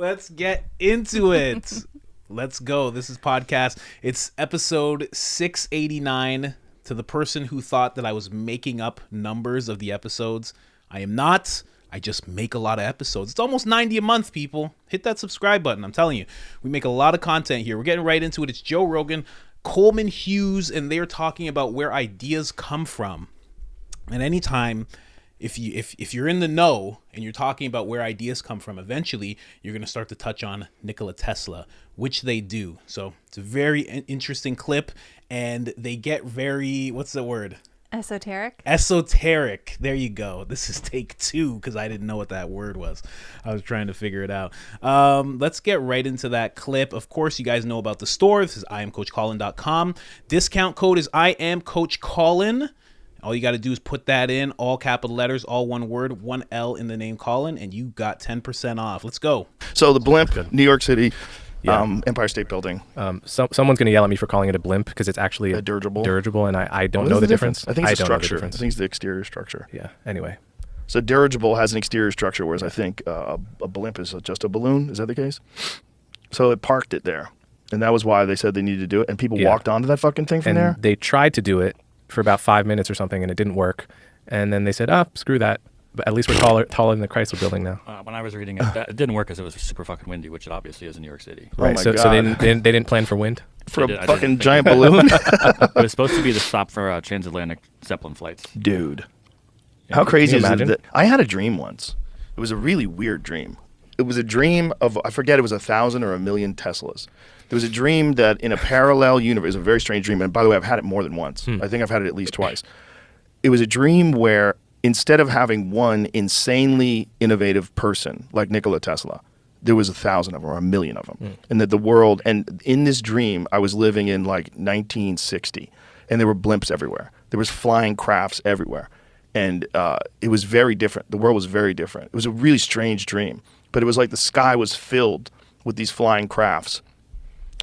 Let's get into it. Let's go. This is podcast. It's episode 689. To the person who thought that I was making up numbers of the episodes, I am not. I just make a lot of episodes. It's almost 90 a month, people. Hit that subscribe button. I'm telling you, we make a lot of content here. We're getting right into it. It's Joe Rogan, Coleman Hughes, and they're talking about where ideas come from. And anytime, if you're in the know and you're talking about where ideas come from, eventually you're going to start to touch on Nikola Tesla, which they do. So it's a very interesting clip, and they get very, what's the word? Esoteric. There you go. This is take 2 because I didn't know what that word was. I was trying to figure it out. Let's get right into that clip. Of course, you guys know about the store. This is IamCoachColin.com. Discount code is IamCoachColin. All you got to do is put that in, all capital letters, all one word, one L in the name Colin, and you got 10% off. Let's go. So the blimp, New York City, Empire State Building. Someone's going to yell at me for calling it a blimp because it's actually a dirigible, and I don't know the difference. I think it's a structure. I think it's the exterior structure. Yeah, anyway. So dirigible has an exterior structure, whereas I think a blimp is just a balloon. Is that the case? So it parked it there, and that was why they said they needed to do it, and people walked onto that fucking thing from there? They tried to do it for about 5 minutes or something, and it didn't work. And then they said, screw that. But at least we're taller than the Chrysler building now. When I was reading it, it didn't work because it was super fucking windy, which it obviously is in New York City. Right. So they didn't plan for wind? For a fucking giant balloon? It was supposed to be the stop for transatlantic Zeppelin flights. Dude. How crazy is it that I had a dream once. It was a really weird dream. It was a dream of, I forget, it was 1,000 or 1,000,000 Teslas. It was a dream that in a parallel universe, it was a very strange dream. And by the way, I've had it more than once. I think I've had it at least twice. It was a dream where instead of having one insanely innovative person like Nikola Tesla, there was 1,000 of them or 1,000,000 of them. And that the world, and in this dream, I was living in like 1960, and there were blimps everywhere. There was flying crafts everywhere. And it was very different. The world was very different. It was a really strange dream. But it was like the sky was filled with these flying crafts.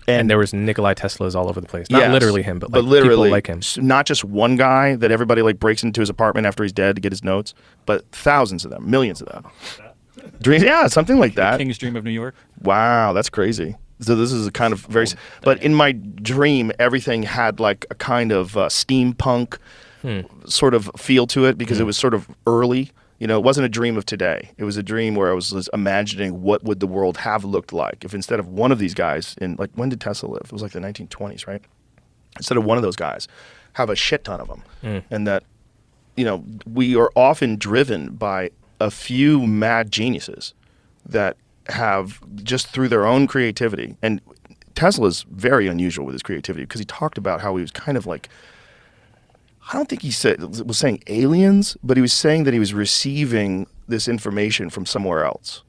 And there was Nikola Teslas all over the place. Not literally him, but literally, people like him. Not just one guy that everybody like breaks into his apartment after he's dead to get his notes, but thousands of them, millions of them. Dreams, something like that. The King's Dream of New York. Wow, that's crazy. So this is a kind of very... But in my dream, everything had like a kind of steampunk sort of feel to it because it was sort of early. You know, it wasn't a dream of today. It was a dream where I was imagining what would the world have looked like if instead of one of these guys in, like, when did Tesla live? It was like the 1920s, right? Instead of one of those guys, have a shit ton of them. And that, you know, we are often driven by a few mad geniuses that have just through their own creativity. And Tesla's very unusual with his creativity because he talked about how he was kind of like, I don't think he was saying aliens, but he was saying that he was receiving this information from somewhere else.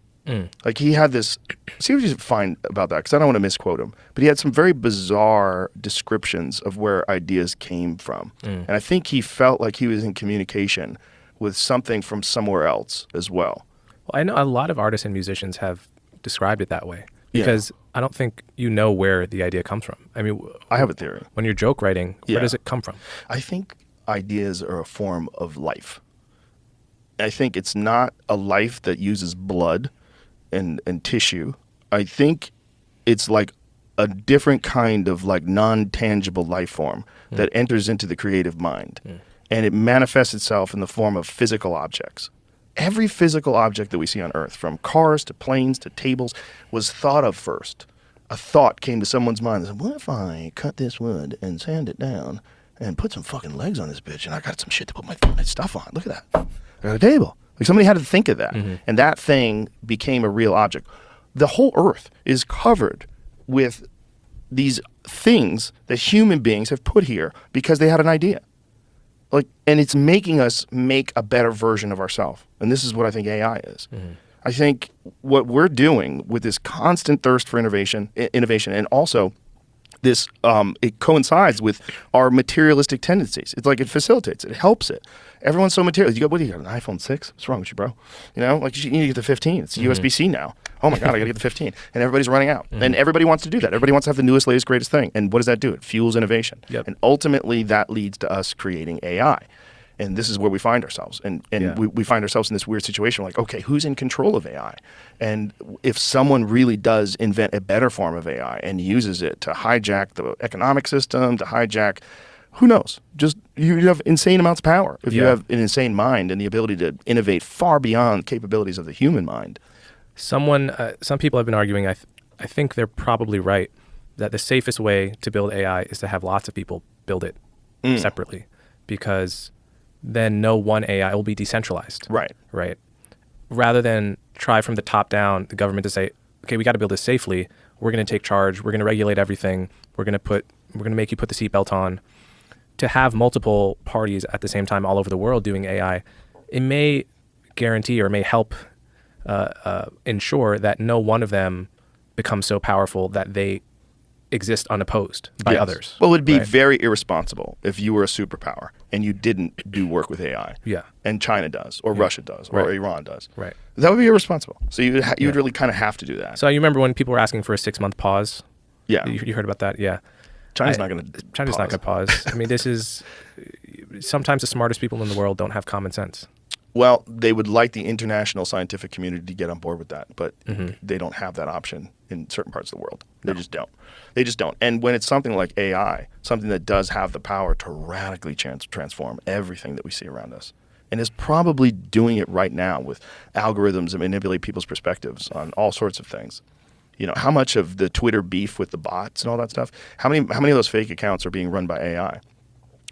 Like he had this, see what you find about that, because I don't want to misquote him, but he had some very bizarre descriptions of where ideas came from. And I think he felt like he was in communication with something from somewhere else as well. Well, I know a lot of artists and musicians have described it that way because I don't think you know where the idea comes from. I mean, I have a theory. When you're joke writing, where does it come from? I think ideas are a form of life. I think it's not a life that uses blood and tissue. I think it's like a different kind of like non-tangible life form that enters into the creative mind. And it manifests itself in the form of physical objects. Every physical object that we see on Earth, from cars to planes to tables, was thought of first. A thought came to someone's mind and said, what if I cut this wood and sand it down and put some fucking legs on this bitch, and I got some shit to put my stuff on. Look at that. I got a table. Like somebody had to think of that. And that thing became a real object. The whole Earth is covered with these things that human beings have put here because they had an idea. Like, and it's making us make a better version of ourselves. And this is what I think AI is. I think what we're doing with this constant thirst for innovation, and also this, it coincides with our materialistic tendencies. It's like it facilitates it. It helps it. Everyone's so material. You got an iPhone 6? What's wrong with you, bro? You know, like you need to get the 15. It's USB-C now. Oh my God, I got to get the 15. And everybody's running out. And everybody wants to do that. Everybody wants to have the newest, latest, greatest thing. And what does that do? It fuels innovation. And ultimately that leads to us creating AI. And this is where we find ourselves. And Yeah. we find ourselves in this weird situation like, okay, who's in control of AI? And if someone really does invent a better form of AI and uses it to hijack the economic system, to hijack, who knows? Just you have insane amounts of power. If you Yeah. have an insane mind and the ability to innovate far beyond capabilities of the human mind. Some people have been arguing, I think they're probably right, that the safest way to build AI is to have lots of people build it separately, because then no one AI will be decentralized. Right. Right. Rather than try from the top down, the government to say, okay, we got to build this safely. We're going to take charge. We're going to regulate everything. We're going to make you put the seatbelt on. To have multiple parties at the same time all over the world doing AI, it may guarantee or may help ensure that no one of them becomes so powerful that they exist unopposed by Yes. others. Well, it would be right? very irresponsible if you were a superpower and you didn't do work with AI. Yeah. And China does, or Russia does, or Right. Iran does. Right. That would be irresponsible. So you would really kind of have to do that. So you remember when people were asking for a 6-month pause? Yeah. You heard about that? Yeah. China's not going to. China's not going to pause. I mean, this is sometimes the smartest people in the world don't have common sense. Well, they would like the international scientific community to get on board with that, but Mm-hmm. they don't have that option in certain parts of the world. They just don't. They just don't. And when it's something like AI, something that does have the power to radically transform everything that we see around us, and is probably doing it right now with algorithms that manipulate people's perspectives on all sorts of things. You know, how much of the Twitter beef with the bots and all that stuff, how many of those fake accounts are being run by AI?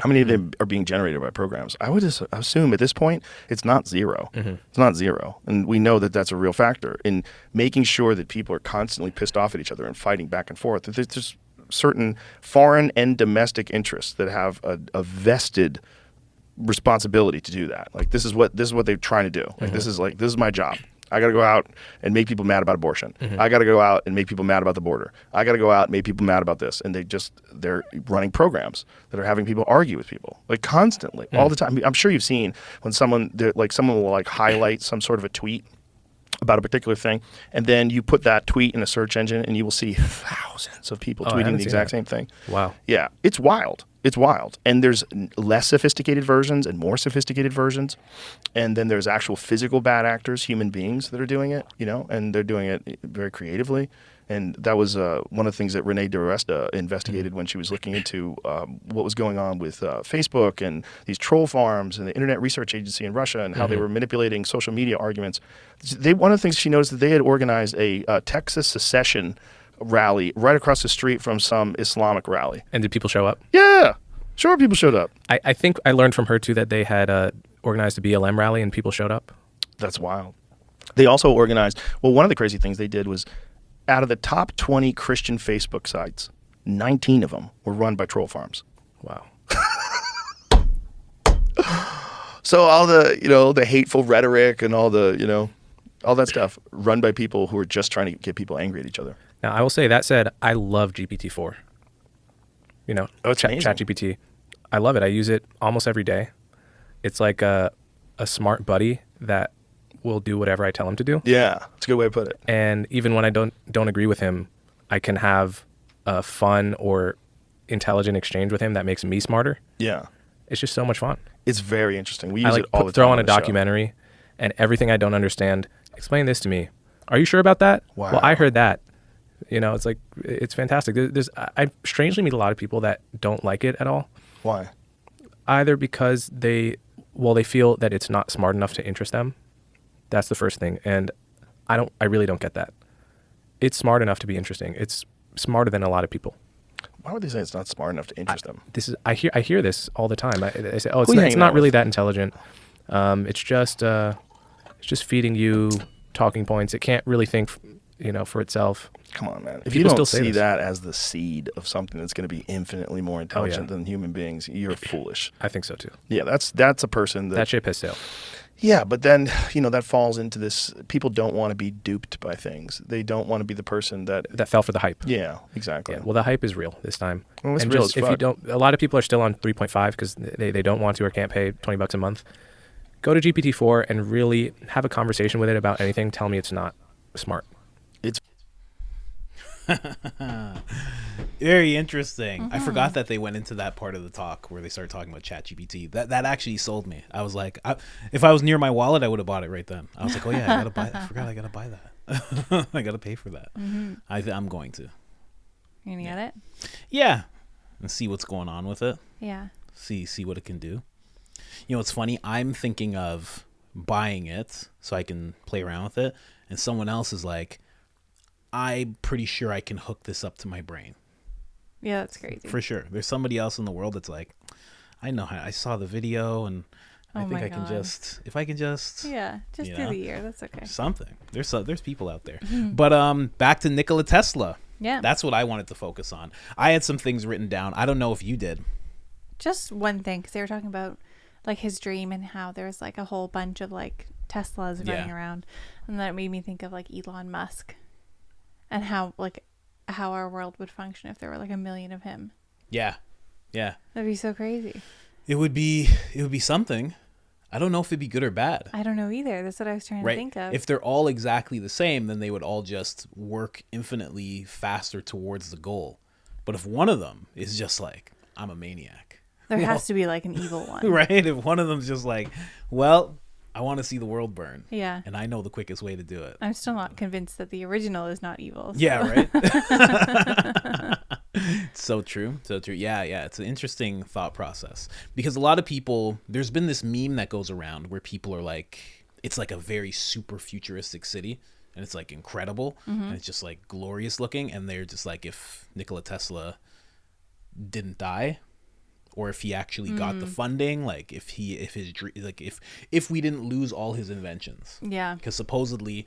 How many of them are being generated by programs? I would just assume at this point, it's not zero. Mm-hmm. It's not zero. And we know that that's a real factor in making sure that people are constantly pissed off at each other and fighting back and forth. There's just certain foreign and domestic interests that have a vested responsibility to do that. Like this is what they're trying to do. Like this is my job. I got to go out and make people mad about abortion. I got to go out and make people mad about the border. I got to go out and make people mad about this. And they're running programs that are having people argue with people like constantly, all the time. I mean, I'm sure you've seen when someone will like highlight some sort of a tweet about a particular thing, and then you put that tweet in a search engine and you will see thousands of people I tweeting haven't the seen exact that. same thing. Wow. Yeah, it's wild. It's wild. And there's less sophisticated versions and more sophisticated versions. And then there's actual physical bad actors, human beings that are doing it, you know, and they're doing it very creatively. And that was one of the things that Renee DiResta investigated when she was looking into what was going on with Facebook and these troll farms and the Internet Research Agency in Russia and how they were manipulating social media arguments. One of the things she noticed that they had organized a Texas secession rally right across the street from some Islamic rally. And did people show up? Yeah, sure, people showed up. I think I learned from her too that they had organized a BLM rally and people showed up. That's wild. They also organized, well, one of the crazy things they did was out of the top 20 Christian Facebook sites, 19 of them were run by troll farms. Wow. So all the, you know, the hateful rhetoric and all the, you know, all that stuff run by people who are just trying to get people angry at each other. Now, I will say, that said, I love GPT-4. You know, Oh, it's amazing. ChatGPT. I love it. I use it almost every day. It's like a smart buddy that will do whatever I tell him to do. Yeah, it's a good way to put it. And even when I don't agree with him, I can have a fun or intelligent exchange with him that makes me smarter. Yeah, It's just so much fun. it's very interesting. We I use like it all the time. throw on a the show. documentary and everything I don't understand, explain this to me. Are you sure about that? Wow. Well, I heard that. You know, it's like, it's fantastic. I strangely meet a lot of people that don't like it at all. Why? Either because they feel that it's not smart enough to interest them. That's the first thing. And I really don't get that. It's smart enough to be interesting. It's smarter than a lot of people. Why would they say it's not smart enough to interest them? I hear this all the time. I say, oh, Who you it's hanging not out really with? that intelligent. It's just feeding you talking points. It can't really think, for itself. Come on, man. If People you don't still say see this. that as the seed of something that's going to be infinitely more intelligent yeah. than human beings, you're foolish. I think so too. Yeah, that's a person That ship has sailed. Yeah, but then, that falls into this. People don't want to be duped by things. They don't want to be the person that. That fell for the hype. Yeah, exactly. Yeah. Well, the hype is real this time. Well, it's and real just, as if you fuck. don't, a lot of people are still on 3.5 because they don't want to or can't pay $20 a month. Go to GPT-4 and really have a conversation with it about anything. Tell me it's not smart. It's Very interesting. I forgot that they went into that part of the talk where they started talking about ChatGPT. That actually sold me. I was like, if I was near my wallet, I would have bought it right then. I was like, oh yeah, I gotta buy. I forgot I gotta buy that. I gotta pay for that. I'm going to. You're gonna get it? Yeah, and see what's going on with it. Yeah. See what it can do. You know, it's funny. I'm thinking of buying it so I can play around with it, and someone else is like, I'm pretty sure I can hook this up to my brain. Yeah, that's crazy. For sure. There's somebody else in the world that's like, I know how. I saw the video, and I think I can just, if I can just, yeah, just through the year. That's okay. Something. There's people out there. But back to Nikola Tesla. Yeah. That's what I wanted to focus on. I had some things written down. I don't know if you did. Just one thing, because they were talking about like his dream and how there's like a whole bunch of like Teslas running around, and that made me think of like Elon Musk, and how our world would function if there were like 1 million of him. Yeah. That'd be so crazy. It would be something. I don't know if it'd be good or bad. I don't know either. That's what I was trying to think of. If they're all exactly the same, then they would all just work infinitely faster towards the goal. But if one of them is just like, I'm a maniac. There has to be like an evil one. Right? If one of them's just like, well, I want to see the world burn. Yeah. And I know the quickest way to do it. I'm still not convinced that the original is not evil. So. Yeah, right? So true. Yeah. It's an interesting thought process. Because a lot of people, there's been this meme that goes around where people are like, it's like a very super futuristic city. And it's like incredible. And it's just like glorious looking. And they're just like, if Nikola Tesla didn't die, or if he actually got the funding, like if we didn't lose all his inventions. Yeah. Because supposedly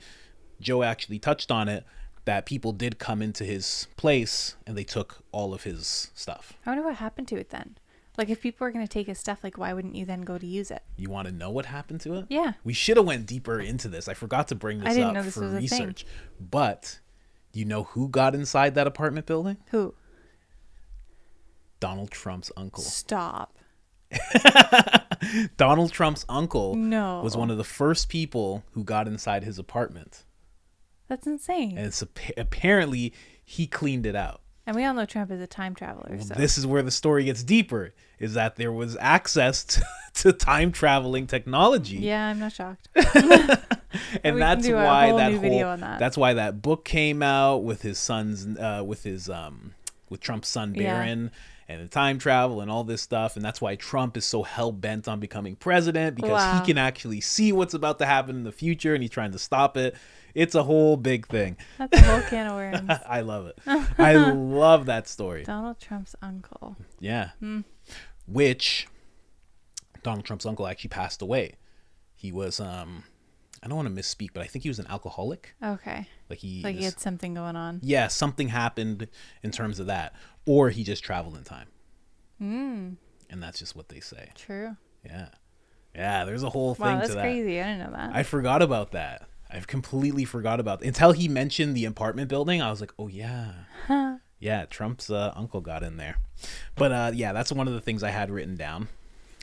Joe actually touched on it, that people did come into his place and they took all of his stuff. I wonder what happened to it then. Like if people were going to take his stuff, like why wouldn't you then go to use it? You want to know what happened to it? Yeah. We should have went deeper into this. I forgot to bring this up for research. But do you know who got inside that apartment building? Who? Donald Trump's uncle. Stop. Donald Trump's uncle was one of the first people who got inside his apartment. That's insane. And it's apparently he cleaned it out. And we all know Trump is a time traveler. So. This is where the story gets deeper, is that there was access to time traveling technology. Yeah, I'm not shocked. And that's why that's why that book came out with his son's with Trump's son Barron and the time travel and all this stuff. And that's why Trump is so hell bent on becoming president, because he can actually see what's about to happen in the future and he's trying to stop it. It's a whole big thing. That's a whole can of worms. I love it. I love that story. Donald Trump's uncle. Yeah. Which Donald Trump's uncle actually passed away. He was, I don't want to misspeak, but I think he was an alcoholic. Okay. Like he had something going on. Yeah, something happened in terms of that. Or he just traveled in time. And that's just what they say. True. Yeah. Yeah, there's a whole thing to that. Wow, that's crazy. I didn't know that. I forgot about that. I've completely forgot about it. Until he mentioned the apartment building, I was like, oh, yeah. Yeah, Trump's uncle got in there. But, yeah, that's one of the things I had written down.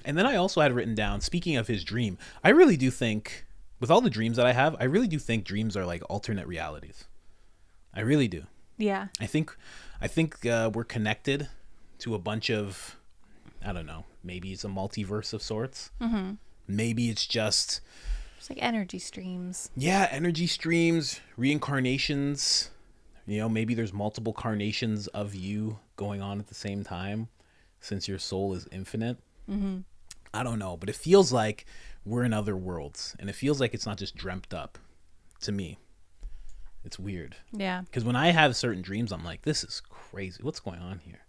And then I also had written down, speaking of his dream, I really do think, with all the dreams that I have, I really do think dreams are like alternate realities. I really do. Yeah. I think we're connected to a bunch of, I don't know, maybe it's a multiverse of sorts. Maybe it's just... It's like energy streams. Yeah, energy streams, reincarnations. You know, maybe there's multiple carnations of you going on at the same time, since your soul is infinite. I don't know, but it feels like we're in other worlds, and it feels like it's not just dreamt up to me. It's weird. Yeah. Because when I have certain dreams, I'm like, this is crazy. What's going on here?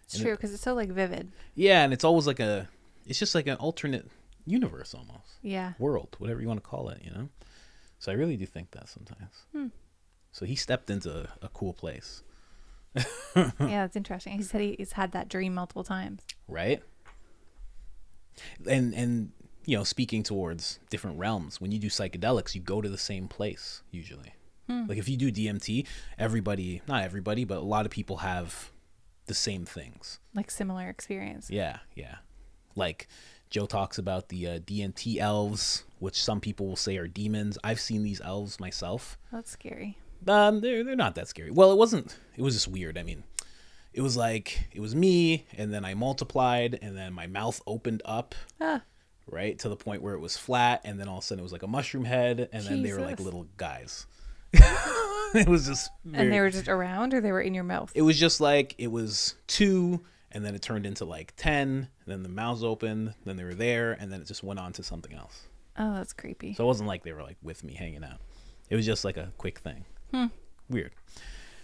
It's true, because it's so like vivid. Yeah, and it's always like it's just like an alternate universe almost. Yeah. World, whatever you want to call it, you know? So I really do think that sometimes. So he stepped into a cool place. Yeah, it's interesting. He said he's had that dream multiple times. Right? And you know, speaking towards different realms, when you do psychedelics, you go to the same place usually. Like if you do DMT, not everybody, but a lot of people have the same things. Like similar experience. Yeah. Like Joe talks about the DMT elves, which some people will say are demons. I've seen these elves myself. That's scary. They're not that scary. Well, it wasn't. It was just weird. I mean, it was like it was me, and then I multiplied, and then my mouth opened up, right to the point where it was flat, and then all of a sudden it was like a mushroom head, and then they were like little guys. It was just and they were just around, or they were in your mouth. It was just like it was 2, and then it turned into like 10, and then the mouths opened, then they were there, and then it just went on to something else. Oh, that's creepy. So it wasn't like they were like with me hanging out. It was just like a quick thing. Weird.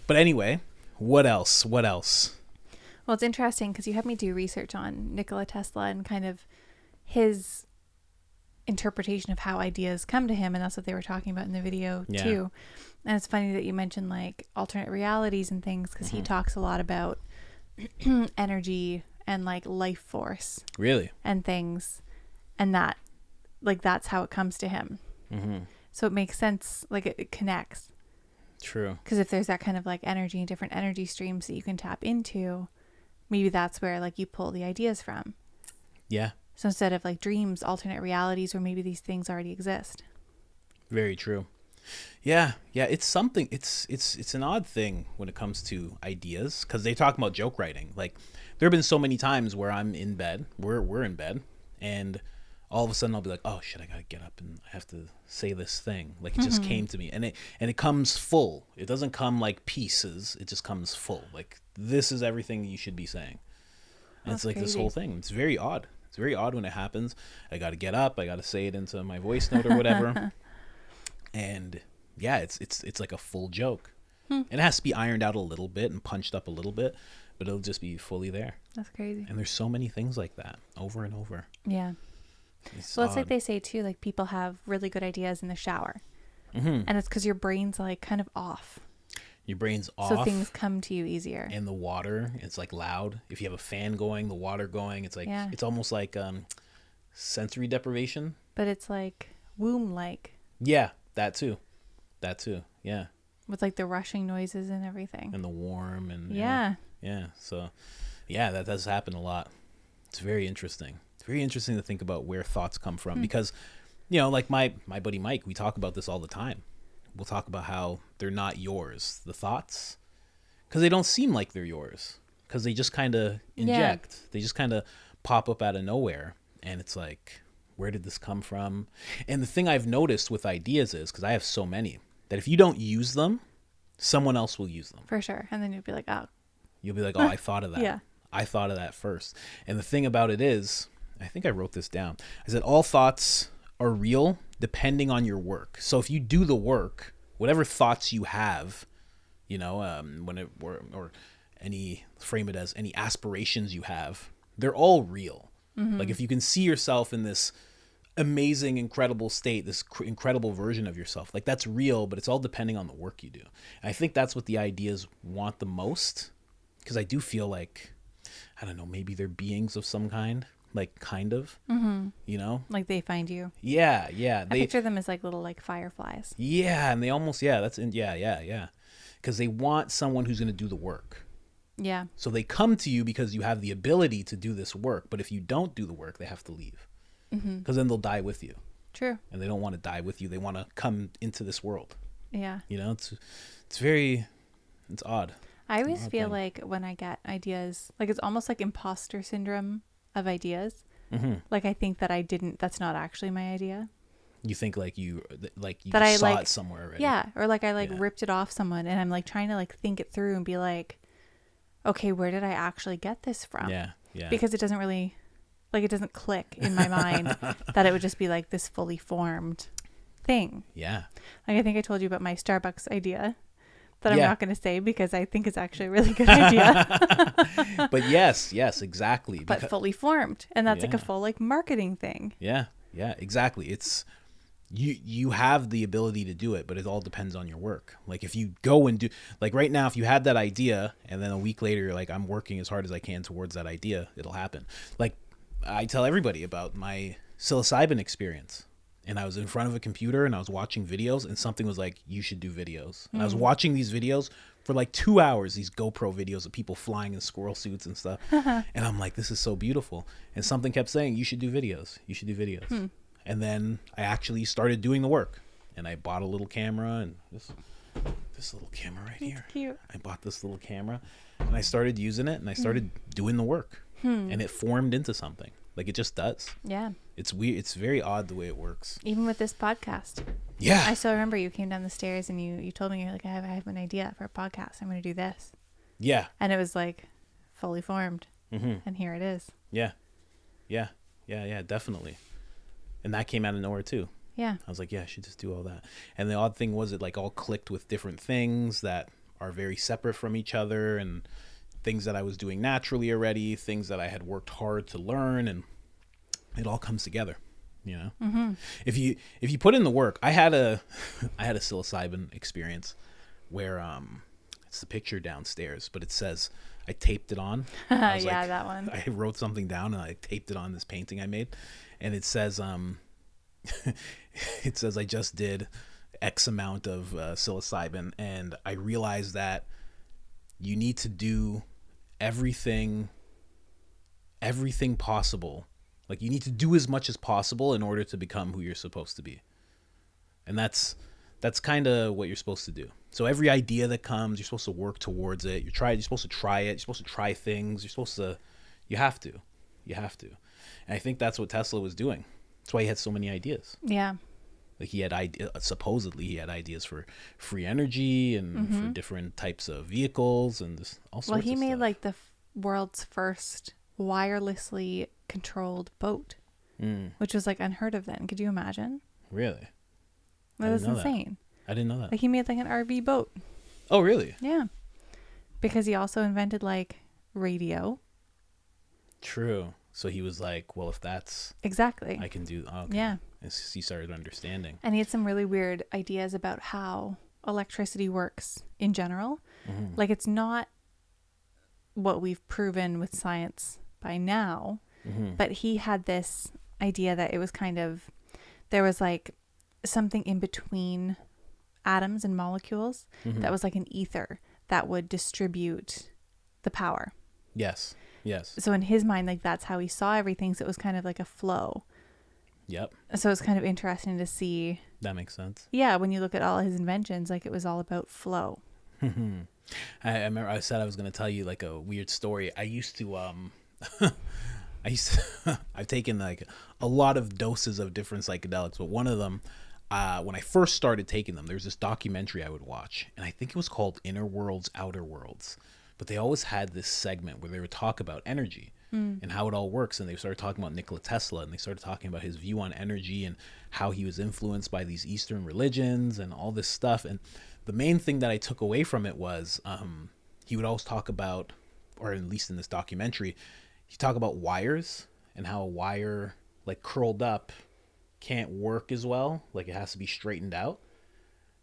But anyway, what else? Well, it's interesting because you had me do research on Nikola Tesla and kind of his interpretation of how ideas come to him, and that's what they were talking about in the video too. And it's funny that you mentioned like alternate realities and things, because he talks a lot about energy and like life force, really, and things, and that like that's how it comes to him. So it makes sense, like it connects. True. Because if there's that kind of like energy and different energy streams that you can tap into, maybe that's where like you pull the ideas from. Yeah. So instead of like dreams, alternate realities, or maybe these things already exist. Very true. Yeah. It's something. It's an odd thing when it comes to ideas, because they talk about joke writing. Like there have been so many times where I'm in bed, we're in bed, and all of a sudden I'll be like, oh shit, I gotta get up and I have to say this thing. Like it just came to me, and it comes full. It doesn't come like pieces. It just comes full. Like this is everything you should be saying. And it's like crazy. This whole thing. It's very odd. It's very odd when it happens. I got to get up. I got to say it into my voice note or whatever. And yeah, it's like a full joke. And it has to be ironed out a little bit and punched up a little bit, but it'll just be fully there. That's crazy. And there's so many things like that over and over. Yeah. Well, it's like they say too, like people have really good ideas in the shower. And it's because your brain's like kind of off. Your brain's off. So things come to you easier. And the water, it's like loud. If you have a fan going, the water going, it's like, it's almost like sensory deprivation. But it's like womb-like. Yeah, that too. Yeah. With like the rushing noises and everything. And the warm and yeah. So yeah, that does happen a lot. It's very interesting. It's very interesting to think about where thoughts come from, because, you know, like my buddy Mike, we talk about this all the time. We'll talk about how they're not yours, the thoughts, because they don't seem like they're yours, because they just kind of inject. Yeah. They just kind of pop up out of nowhere, and it's like, where did this come from? And the thing I've noticed with ideas is, because I have so many, that if you don't use them, someone else will use them. For sure. And then you'll be like, oh. You'll be like, oh, I thought of that. Yeah. I thought of that first. And the thing about it is, I think I wrote this down, is that all thoughts are real depending on your work. So if you do the work, whatever thoughts you have, you know, or any, frame it as any aspirations you have, they're all real. Like if you can see yourself in this amazing, incredible state, this incredible version of yourself, like that's real, but it's all depending on the work you do. And I think that's what the ideas want the most, because I do feel like, I don't know, maybe they're beings of some kind. Like kind of, you know, like they find you. Yeah. I picture them as like little like fireflies. Yeah. And they almost, because they want someone who's going to do the work. Yeah. So they come to you because you have the ability to do this work. But if you don't do the work, they have to leave, because then they'll die with you. True. And they don't want to die with you. They want to come into this world. Yeah. You know, it's odd. I always feel like when I get ideas, like it's almost like imposter syndrome of ideas. Like I think that that's not actually my idea. You think like you that I saw like, it somewhere already. Yeah. Or like I ripped it off someone, and I'm like trying to like think it through and be like, okay, where did I actually get this from? Yeah. Because it doesn't really, like it doesn't click in my mind that it would just be like this fully formed thing. Yeah. Like I think I told you about my Starbucks idea that I'm not going to say because I think it's actually a really good idea. But yes, exactly. But fully formed. And that's like a full like marketing thing. Yeah, exactly. It's you have the ability to do it, but it all depends on your work. Like if you go and do, like right now, if you had that idea and then a week later you're like, I'm working as hard as I can towards that idea, it'll happen. Like I tell everybody about my psilocybin experience. And I was in front of a computer and I was watching videos, and something was like, you should do videos. And I was watching these videos for like 2 hours, these GoPro videos of people flying in squirrel suits and stuff. And I'm like, this is so beautiful. And something kept saying, you should do videos. You should do videos. And then I actually started doing the work. And I bought a little camera and just this little camera right It's here. cute. I bought this little camera, and I started using it, and I started doing the work, and it formed into something. Like, it just does. Yeah. It's weird. It's very odd the way it works. Even with this podcast. Yeah. I still remember you came down the stairs and you told me, you're like, I have an idea for a podcast. I'm going to do this. Yeah. And it was like fully formed. Mm-hmm. And here it is. Yeah. Yeah. Yeah. Yeah. Definitely. And that came out of nowhere too. Yeah. I was like, yeah, I should just do all that. And the odd thing was it like all clicked with different things that are very separate from each other, and things that I was doing naturally already, things that I had worked hard to learn, and it all comes together, you know. Mm-hmm. If you put in the work, I had a psilocybin experience where it's the picture downstairs, but it says, I taped it on. I was Yeah, like, that one. I wrote something down and I taped it on this painting I made, and it says it says I just did X amount of psilocybin, and I realized that you need to do everything possible. Like, you need to do as much as possible in order to become who you're supposed to be. And that's kind of what you're supposed to do. So every idea that comes, you're supposed to work towards it. You're supposed to try it. You're supposed to try things. You have to. And I think that's what Tesla was doing. That's why he had so many ideas. Yeah. Like, he had supposedly he had ideas for free energy and for different types of vehicles and this, all sorts of stuff. Well, he made like the world's first wirelessly controlled boat, which was like unheard of then. Could you imagine? Really? That was insane. I didn't know that. Like, he made like an RV boat. Oh, really? Yeah. Because he also invented like radio. True. So he was like, well, if that's Exactly. I can do. Oh, okay. Yeah. And he started understanding. And he had some really weird ideas about how electricity works in general. Like, it's not what we've proven with science by now, but he had this idea that it was kind of, there was like something in between atoms and molecules that was like an ether that would distribute the power. Yes. So in his mind, like, that's how he saw everything. So it was kind of like a flow. Yep. So it's kind of interesting to see. That makes sense. Yeah, when you look at all his inventions, like, it was all about flow. I remember I said I was going to tell you like a weird story. I used to I've taken like a lot of doses of different psychedelics, but one of them, when I first started taking them, there's this documentary I would watch, and I think it was called Inner Worlds, Outer Worlds. But they always had this segment where they would talk about energy and how it all works. And they started talking about Nikola Tesla, and they started talking about his view on energy and how he was influenced by these Eastern religions and all this stuff. And the main thing that I took away from it was he would always talk about, or at least in this documentary, he talked about wires and how a wire like curled up can't work as well. Like, it has to be straightened out.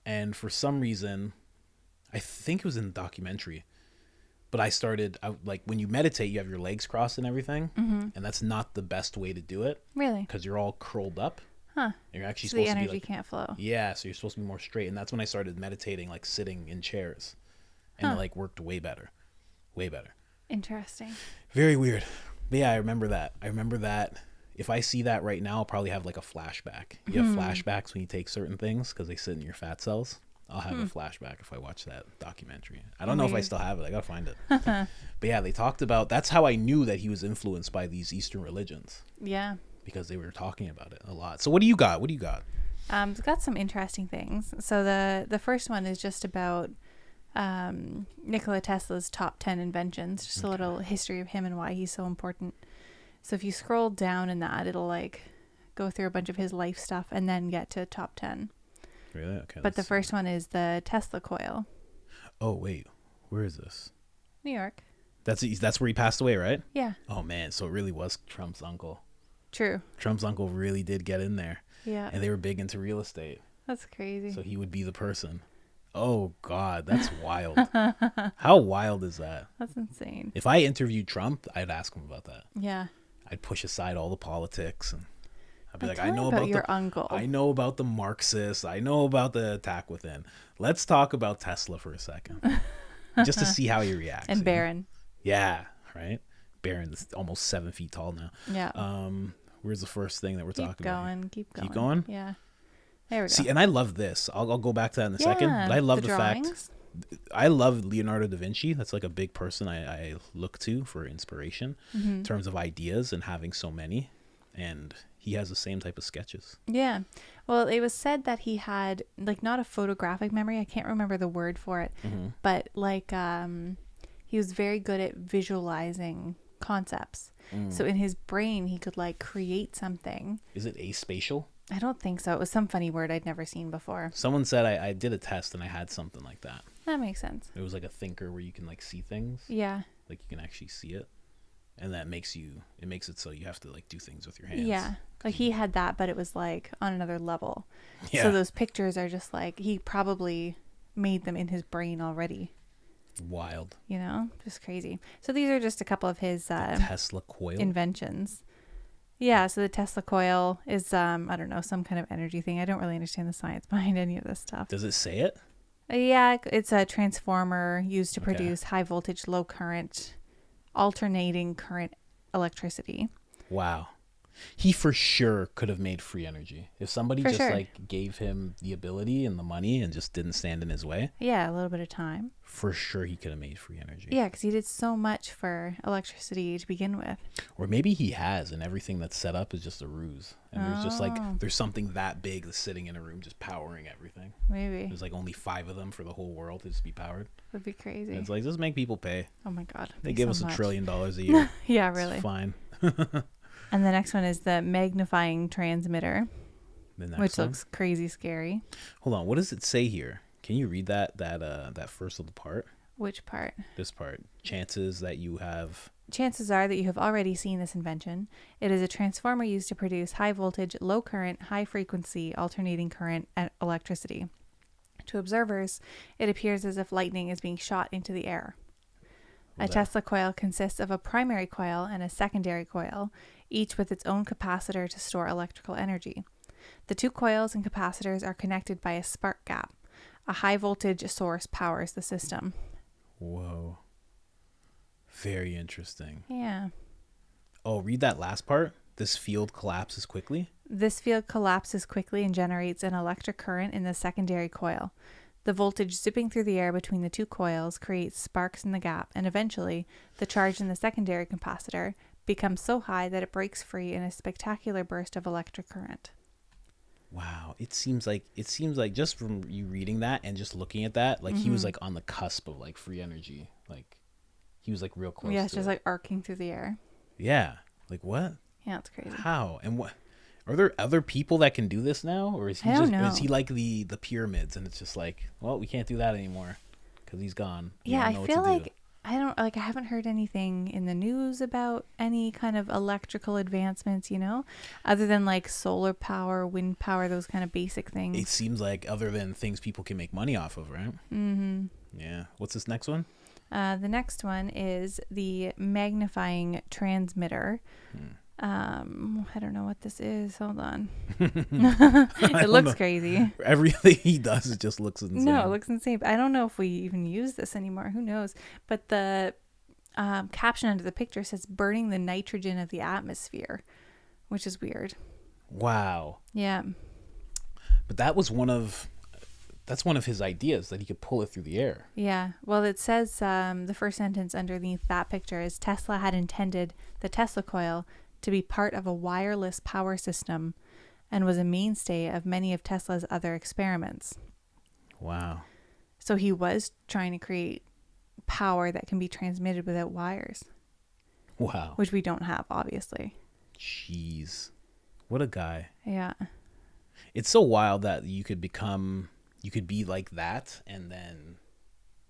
And for some reason, I think it was in the documentary, but I like, when you meditate, you have your legs crossed and everything. And that's not the best way to do it. Really? Because you're all curled up. Huh. And you're actually So the supposed to energy be like, can't flow. yeah, so you're supposed to be more straight. And that's when I started meditating, like sitting in chairs. And it like worked way better. Way better. Interesting. Very weird. But yeah, I remember that. If I see that right now, I'll probably have like a flashback. You have flashbacks when you take certain things because they sit in your fat cells. I'll have a flashback if I watch that documentary. I don't know if I still have it. I gotta find it. But yeah, they talked about, that's how I knew that he was influenced by these Eastern religions. Yeah. Because they were talking about it a lot. So what do you got? It's got some interesting things. So the first one is just about Nikola Tesla's top 10 inventions. Just a little history of him and why he's so important. So if you scroll down in that, it'll like go through a bunch of his life stuff and then get to top 10. Really? Okay. But the first one is the Tesla coil. Oh wait, where is this? New York. That's where he passed away, right? Yeah. Oh man, so it really was Trump's uncle. True. Trump's uncle really did get in there. Yeah. And they were big into real estate. That's crazy. So he would be the person. Oh God, that's wild. How wild is that? That's insane. If I interviewed Trump, I'd ask him about that. Yeah. I'd push aside all the politics and I'd be like, Tell I me know about about your uncle. I know about the Marxists. I know about the attack within. Let's talk about Tesla for a second, just to see how he reacts. And Barron. Yeah, right. Barron's almost 7 feet tall now. Yeah. Where's the first thing that we're talking about? Keep going. Keep going? Yeah. There we go. See, and I love this. I'll go back to that in a second. But I love the fact. drawings. I love Leonardo da Vinci. That's like a big person I look to for inspiration in terms of ideas and having so many. And he has the same type of sketches. Yeah. Well, it was said that he had like not a photographic memory. I can't remember the word for it, but like he was very good at visualizing concepts. So in his brain, he could like create something. Is it aspatial? I don't think so. It was some funny word I'd never seen before. Someone said I did a test and I had something like that. That makes sense. It was like a thinker where you can like see things. Yeah. Like you can actually see it. And that makes it so you have to like do things with your hands. Yeah. Like he had that, but it was like on another level. Yeah. So those pictures are just like, he probably made them in his brain already. Wild. You know, just crazy. So these are just a couple of his Tesla coil. inventions. Yeah, so the Tesla coil is I don't know, some kind of energy thing. I don't really understand the science behind any of this stuff. Does it say it? Yeah, it's a transformer used to Okay. produce high voltage, low current, alternating current electricity. Wow. He for sure could have made free energy. If somebody For just sure. like gave him the ability and the money and just didn't stand in his way, Yeah, a little bit of time. for sure he could have made free energy. Yeah, because he did so much for electricity to begin with. Or maybe he has, and everything that's set up is just a ruse. And there's just like, Oh. there's something that big that's sitting in a room just powering everything. Maybe. There's like only 5 of them for the whole world to just be powered. Would be crazy. And it's like, just make people pay. Oh my God. They Thanks give so us much. $1 trillion a year. Yeah, It's really. fine. And the next one is the magnifying transmitter, The next which one. looks crazy scary. Hold on. What does it say here? Can you read that first little part? Which part? This part. Chances that you have. Chances are that you have already seen this invention. It is a transformer used to produce high voltage, low current, high frequency, alternating current electricity. To observers, it appears as if lightning is being shot into the air. A Tesla coil consists of a primary coil and a secondary coil, each with its own capacitor to store electrical energy. The two coils and capacitors are connected by a spark gap. A high voltage source powers the system. Whoa. Very interesting. Yeah. Oh, read that last part. This field collapses quickly. This field collapses quickly and generates an electric current in the secondary coil. The voltage zipping through the air between the two coils creates sparks in the gap, and eventually, the charge in the secondary capacitor becomes so high that it breaks free in a spectacular burst of electric current. Wow. It seems like just from you reading that and just looking at that, like he was like on the cusp of like free energy. Like he was like real close. Yeah, it's to just it. like arcing through the air. Yeah. Like what? Yeah, it's crazy. How? And what? Are there other people that can do this now, or is he I don't just? know. Is he like the pyramids, and it's just like, well, we can't do that anymore because he's gone. We Yeah, don't I know what feel to do. like I haven't heard anything in the news about any kind of electrical advancements, you know, other than like solar power, wind power, those kind of basic things. It seems like other than things people can make money off of, right? Mm-hmm. Yeah. What's this next one? The next one is the magnifying transmitter. I don't know what this is. Hold on. It looks crazy. Everything he does, it just looks insane. No, it looks insane. I don't know if we even use this anymore. Who knows? But the caption under the picture says burning the nitrogen of the atmosphere, which is weird. Wow. Yeah. But that's one of his ideas, that he could pull it through the air. Yeah. Well, it says the first sentence underneath that picture is Tesla had intended the Tesla coil to be part of a wireless power system and was a mainstay of many of Tesla's other experiments. Wow. So he was trying to create power that can be transmitted without wires, Wow. which we don't have, obviously. Jeez. What a guy. Yeah. It's so wild that you could be like that, and then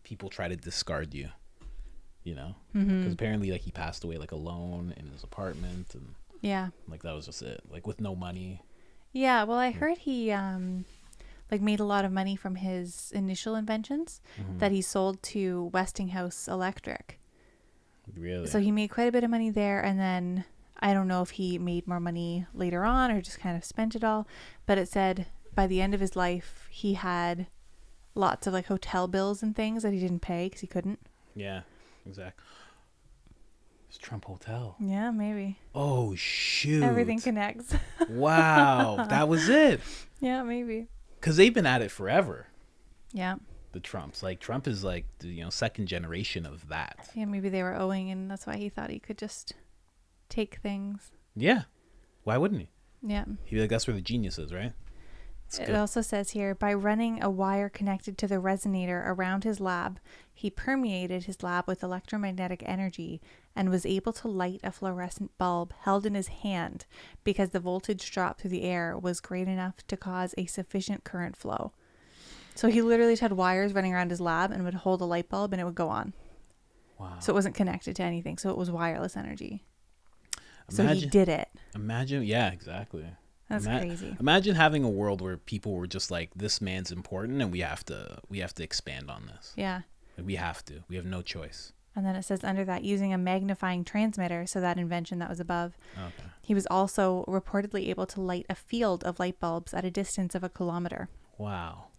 people try to discard you, you know? Because apparently, like, he passed away, like, alone in his apartment, and, Yeah. like, that was just it. Like, with no money. Yeah. Well, I heard he like made a lot of money from his initial inventions that he sold to Westinghouse Electric. Really? So he made quite a bit of money there, and then I don't know if he made more money later on or just kind of spent it all, but it said by the end of his life he had lots of like hotel bills and things that he didn't pay because he couldn't. Yeah, exactly. It's Trump Hotel. Yeah, maybe. Oh shoot! Everything connects. Wow, that was it. Yeah, maybe. Because they've been at it forever. Yeah. The Trumps, like Trump is like the second generation of that. Yeah, maybe they were owing, and that's why he thought he could just take things. Yeah, why wouldn't he? Yeah. He'd be like, that's where the genius is, right? It also says here, by running a wire connected to the resonator around his lab, he permeated his lab with electromagnetic energy and was able to light a fluorescent bulb held in his hand because the voltage drop through the air was great enough to cause a sufficient current flow. So he literally just had wires running around his lab and would hold a light bulb and it would go on. Wow. So it wasn't connected to anything. So it was wireless energy. Imagine, so he did it. Imagine, yeah, exactly. That's crazy. Imagine having a world where people were just like, this man's important and we have to expand on this. Yeah. We have to. We have no choice. And then it says under that, using a magnifying transmitter, so that invention that was above, Okay. he was also reportedly able to light a field of light bulbs at a distance of 1 kilometer. Wow.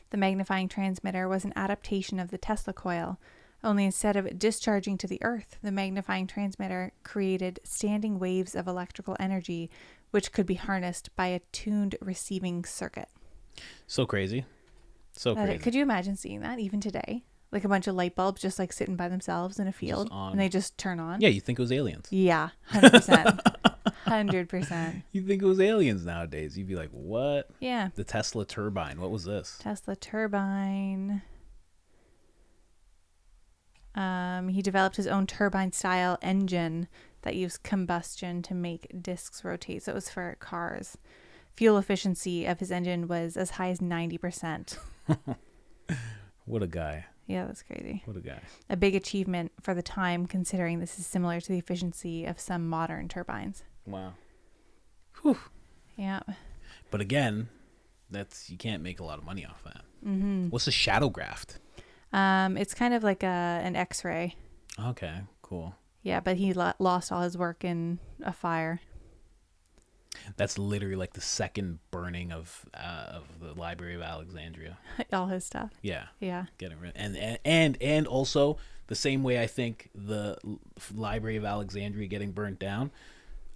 The magnifying transmitter was an adaptation of the Tesla coil, only instead of discharging to the earth, the magnifying transmitter created standing waves of electrical energy, which could be harnessed by a tuned receiving circuit. So crazy. So crazy. Could you imagine seeing that even today? Like a bunch of light bulbs just like sitting by themselves in a field and they just turn on? Yeah, you think it was aliens. Yeah, 100%. 100%. You think it was aliens nowadays. You'd be like, what? Yeah. The Tesla turbine. What was this? Tesla turbine. He developed his own turbine-style engine that used combustion to make discs rotate. So it was for cars. Fuel efficiency of his engine was as high as 90%. What a guy. Yeah, that's crazy. What a guy. A big achievement for the time, considering this is similar to the efficiency of some modern turbines. Wow. Whew. Yeah. But again, you can't make a lot of money off that. Mm-hmm. What's a shadow graft? It's kind of like an X-ray. Okay, cool. Yeah, but he lost all his work in a fire. That's literally like the second burning of the Library of Alexandria. All his stuff. Yeah. Yeah. Getting rid and also the same way I think the Library of Alexandria getting burnt down,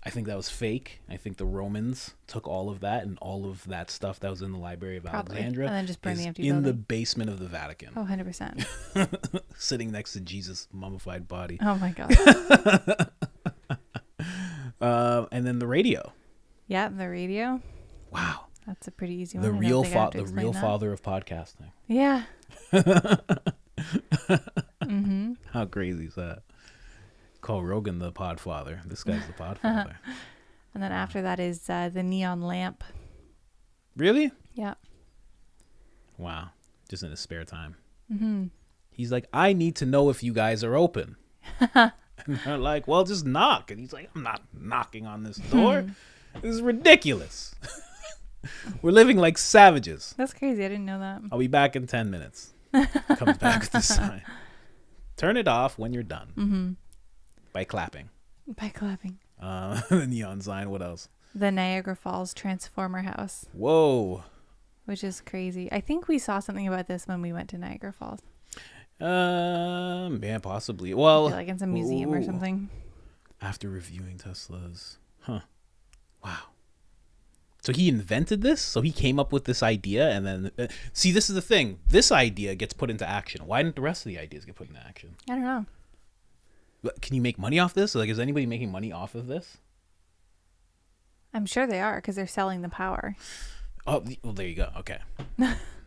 I think that was fake. I think the Romans took all of that and all of that stuff that was in the Library of Alexandria and then just burned the empty in building. the basement of the Vatican. Oh, 100%. Sitting next to Jesus' mummified body. Oh my God. And then the radio. Yeah, the radio. Wow. That's a pretty easy one. The I don't real think I have to the explain real that. father of podcasting. Yeah. Mm-hmm. How crazy is that? Call Rogan the podfather. This guy's the podfather. And then after that is the neon lamp. Really? Yeah. Wow. Just in his spare time. Mm-hmm. He's like, I need to know if you guys are open. And they're like, well, just knock. And he's like, I'm not knocking on this door. This is ridiculous. We're living like savages. That's crazy. I didn't know that. I'll be back in 10 minutes. Comes back with the sign. Turn it off when you're done. Mm-hmm. By clapping. By clapping. The neon sign. What else? The Niagara Falls Transformer House. Whoa. Which is crazy. I think we saw something about this when we went to Niagara Falls. Yeah, possibly. Well, I feel like in some museum or something. After reviewing Teslas. Huh. Wow. So he invented this? So he came up with this idea and then... see, this is the thing. This idea gets put into action. Why didn't the rest of the ideas get put into action? I don't know. Can you make money off this? Like, is anybody making money off of this? I'm sure they are because they're selling the power. Oh, well, there you go. Okay.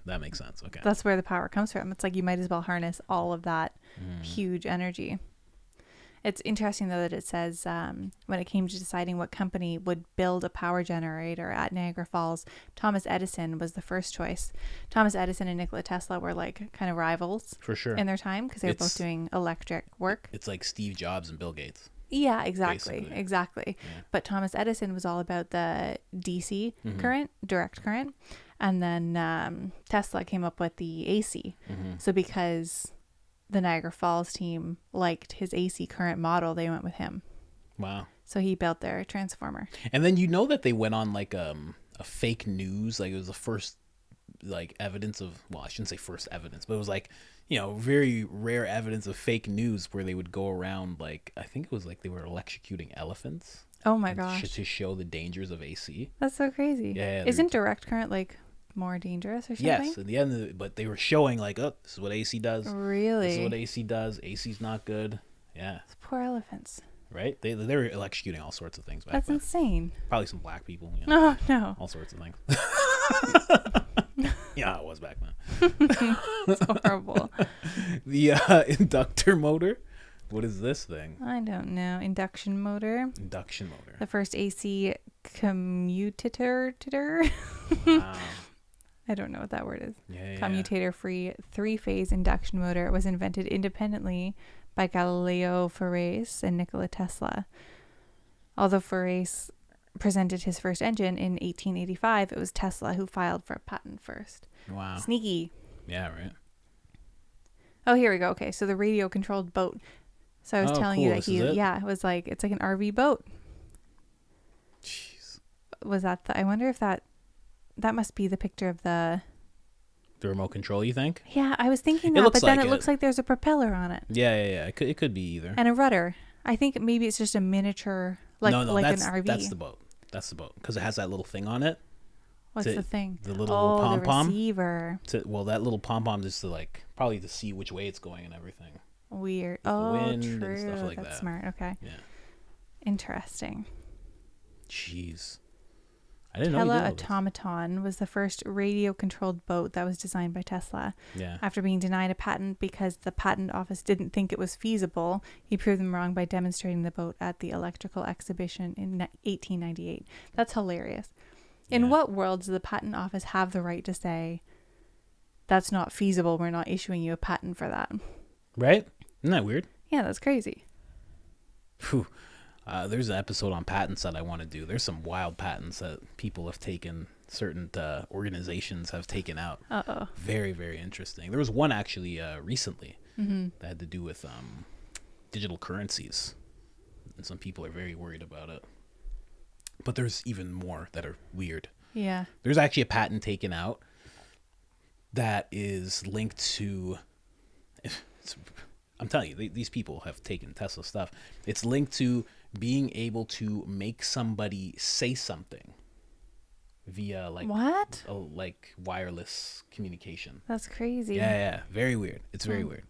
That makes sense. Okay. That's where the power comes from. It's like you might as well harness all of that huge energy. It's interesting, though, that it says when it came to deciding what company would build a power generator at Niagara Falls, Thomas Edison was the first choice. Thomas Edison and Nikola Tesla were like kind of rivals For sure. in their time because they were both doing electric work. It's like Steve Jobs and Bill Gates. Yeah, exactly. Basically. Exactly. Yeah. But Thomas Edison was all about the DC current, direct current. And then Tesla came up with the AC. So because the Niagara Falls team liked his AC current model, they went with him. Wow. So he built their transformer. And then you know that they went on like a fake news, like it was the first like evidence of, well, I shouldn't say first evidence, but it was like, you know, very rare evidence of fake news where they would go around, like, I think it was like they were electrocuting elephants. Oh my gosh. To show the dangers of AC. That's so crazy. Yeah. Isn't direct current like more dangerous or something? Yes, at the end but they were showing like, oh, this is what AC does. Really? This is what AC does. AC's not good. Yeah. Those poor elephants. Right? They were electrocuting all sorts of things back That's then. insane. Probably some black people. You know, Oh, no. all sorts of things. Yeah, it was back then. It's horrible. The inductor motor. What is this thing? I don't know. Induction motor. Induction motor. The first AC commutator. Wow. I don't know what that word is. Yeah. Commutator-free three-phase induction motor was invented independently by Galileo Farace and Nikola Tesla. Although Farace presented his first engine in 1885, it was Tesla who filed for a patent first. Wow. Sneaky. Yeah, right. Oh, here we go. Okay, so the radio-controlled boat. So I was telling you cool. that it was like, it's like an RV boat. Jeez. Was that I wonder if that must be the picture of the remote control, you think? Yeah, I was thinking It that, looks but then like it looks like there's a propeller on it. Yeah. It could be either. And a rudder. I think maybe it's just a miniature, like no, like that's, an RV. That's the boat. That's the boat because it has that little thing on it. What's the thing? The little the pom pom. receiver. Well, that little pom pom is to like probably to see which way it's going and everything. Weird. The wind and true. stuff like That's that. smart. Okay. Yeah. Interesting. Jeez. I didn't know. You did all this. Automaton was the first radio-controlled boat that was designed by Tesla. Yeah. After being denied a patent because the patent office didn't think it was feasible, he proved them wrong by demonstrating the boat at the electrical exhibition in 1898. That's hilarious. In what world does the patent office have the right to say, that's not feasible, we're not issuing you a patent for that? Right? Isn't that weird? Yeah, that's crazy. Phew. There's an episode on patents that I want to do. There's some wild patents that people have taken, certain organizations have taken out. Uh-oh. Very, very interesting. There was one actually recently that had to do with digital currencies. And some people are very worried about it. But there's even more that are weird. Yeah. There's actually a patent taken out that is linked to... I'm telling you, these people have taken Tesla stuff. It's linked to being able to make somebody say something via like what? Like wireless communication. That's crazy. Yeah, very weird. It's very weird.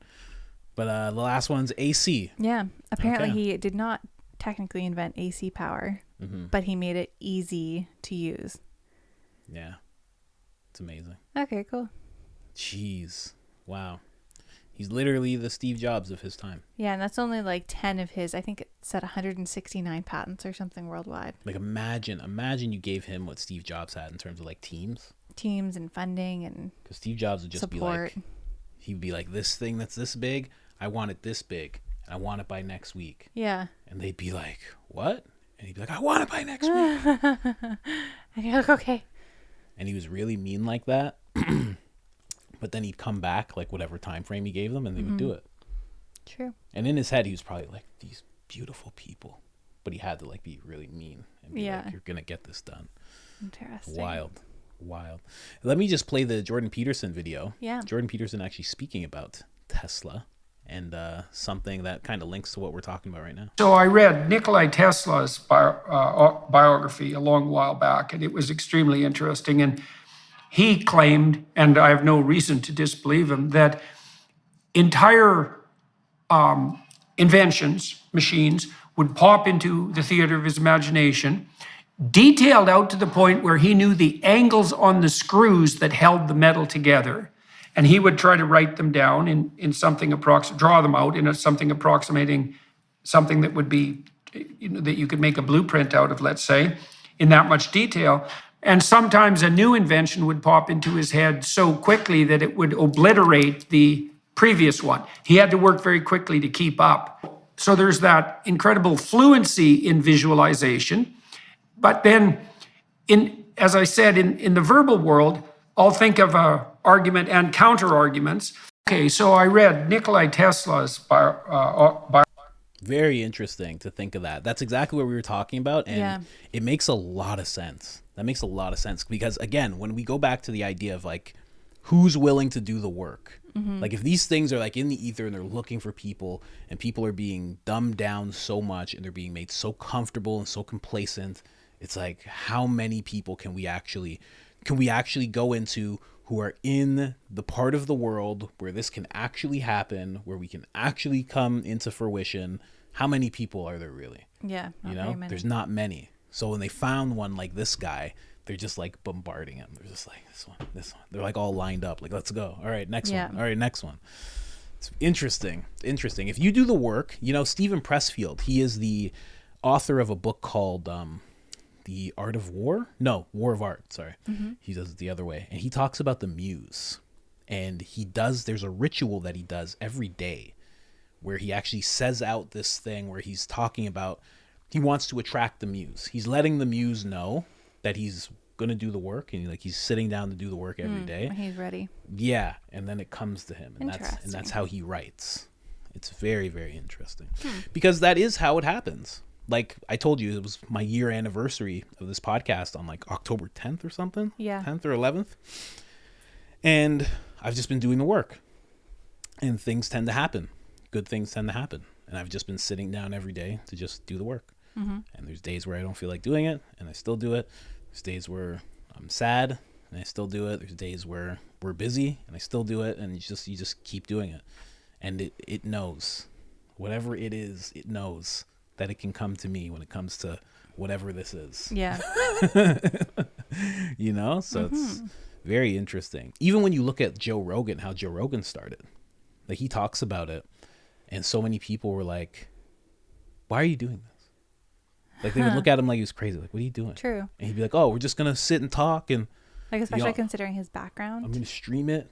But the last one's AC. Yeah, apparently Okay. he did not technically invent AC power, but he made it easy to use. Yeah, it's amazing. Okay, cool. Jeez, wow. He's literally the Steve Jobs of his time. Yeah, and that's only like 10 of his. I think it said 169 patents or something worldwide. Like imagine you gave him what Steve Jobs had in terms of like teams And funding and because Steve Jobs would just support. be like, he'd be like, this thing that's this big, I want it this big, and I want it by next week. Yeah. And they'd be like, what? And he'd be like, I want it by next week. And you're like, okay. And he was really mean like that. But then he'd come back like whatever time frame he gave them, and they would do it. True. And in his head, he was probably like, these beautiful people. But he had to like be really mean and be like, you're gonna get this done. Interesting. Wild. Let me just play the Jordan Peterson video. Yeah. Jordan Peterson actually speaking about Tesla and something that kind of links to what we're talking about right now. So I read Nikola Tesla's biography a long while back, and it was extremely interesting. And he claimed, and I have no reason to disbelieve him, that entire inventions, machines, would pop into the theater of his imagination, detailed out to the point where he knew the angles on the screws that held the metal together. And he would try to write them down in something draw them out in something approximating something that would be, that you could make a blueprint out of, let's say, in that much detail. And sometimes a new invention would pop into his head so quickly that it would obliterate the previous one. He had to work very quickly to keep up. So there's that incredible fluency in visualization. But then, as I said, in the verbal world, I'll think of an argument and counter arguments. Okay, so I read Nikola Tesla's Very interesting to think of that. That's exactly what we were talking about, and it makes a lot of sense. That makes a lot of sense because, again, when we go back to the idea of like who's willing to do the work, like if these things are like in the ether and they're looking for people and people are being dumbed down so much and they're being made so comfortable and so complacent, it's like how many people can we actually go into who are in the part of the world where this can actually happen, where we can actually come into fruition? How many people are there really? Yeah. You know, there's not many. So when they found one like this guy, they're just like bombarding him. They're just like, this one. They're like all lined up. Like, let's go. All right, next one. All right, next one. It's interesting. If you do the work, you know, Stephen Pressfield, he is the author of a book called The Art of War? No, War of Art, sorry. He does it the other way. And he talks about the muse. And there's a ritual that he does every day where he actually says out this thing where he's talking about he wants to attract the muse. He's letting the muse know that he's going to do the work, and he's sitting down to do the work every day. He's ready. Yeah, and then it comes to him, and that's how he writes. It's very, very interesting. Because that is how it happens. Like I told you, it was my year anniversary of this podcast on like October 10th or something. Yeah. 10th or 11th. And I've just been doing the work. And things tend to happen. Good things tend to happen. And I've just been sitting down every day to just do the work. And there's days where I don't feel like doing it, and I still do it. There's days where I'm sad, and I still do it. There's days where we're busy, and I still do it. And you just keep doing it. And it knows. Whatever it is, it knows that it can come to me when it comes to whatever this is. Yeah. You know? So it's very interesting. Even when you look at Joe Rogan, how Joe Rogan started. Like he talks about it, and so many people were like, why are you doing this? Like they would look at him like he was crazy. Like, what are you doing? True. And he'd be like, oh, we're just going to sit and talk. And like, especially considering his background. I'm going to stream it.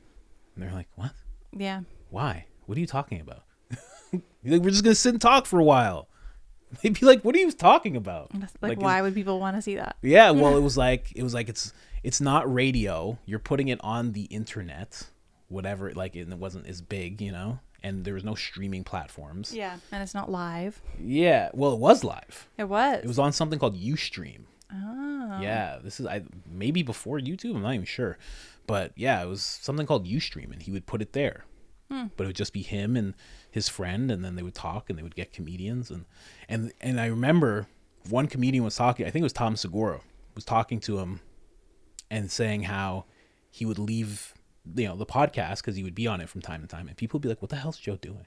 And they're like, what? Yeah. Why? What are you talking about? Like, we're just going to sit and talk for a while. They'd be like, what are you talking about? Like why would people want to see that? Yeah. Well, it was like, it's not radio. You're putting it on the internet, whatever. Like it wasn't as big, you know? And there was no streaming platforms. Yeah. And it's not live. Yeah. Well, it was live. It was. It was on something called Ustream. Oh. Yeah. This is maybe before YouTube. I'm not even sure. But yeah, it was something called Ustream, and he would put it there. But it would just be him and his friend, and then they would talk, and they would get comedians. And I remember one comedian was talking, I think it was Tom Segura, was talking to him and saying how he would leave the podcast because he would be on it from time to time, and people would be like, what the hell's Joe doing?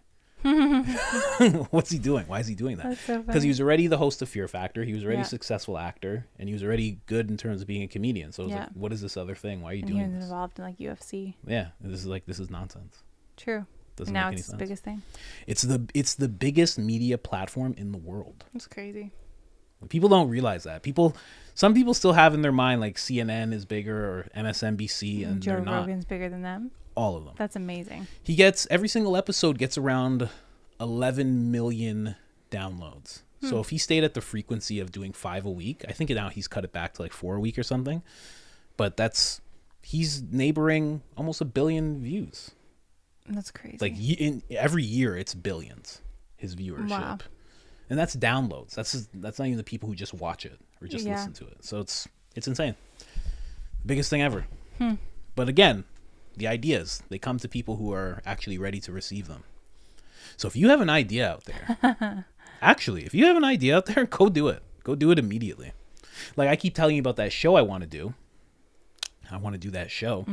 What's he doing? Why is he doing that? That's so funny. Because he was already the host of Fear Factor, he was already a successful actor, and he was already good in terms of being a comedian. So it was like, what is this other thing? Why are you doing he was this? involved in like UFC. Yeah, this is nonsense. True. Doesn't now make any it's the sense. biggest thing. It's the biggest media platform in the world. It's crazy. People don't realize that. Some people still have in their mind like CNN is bigger or MSNBC, and Joe they're not. Rogan's bigger than them. All of them. That's amazing. Every single episode gets around 11 million downloads. So if he stayed at the frequency of doing 5 a week, I think now he's cut it back to like 4 a week or something. But he's neighboring almost 1 billion views. That's crazy. Like every year it's billions, his viewership. Wow. And that's downloads. That's not even the people who just watch it or just listen to it. So it's insane. Biggest thing ever. But again, the ideas, they come to people who are actually ready to receive them. So if you have an idea out there, if you have an idea out there, go do it. Go do it immediately. Like I keep telling you about that show I want to do. I want to do that show.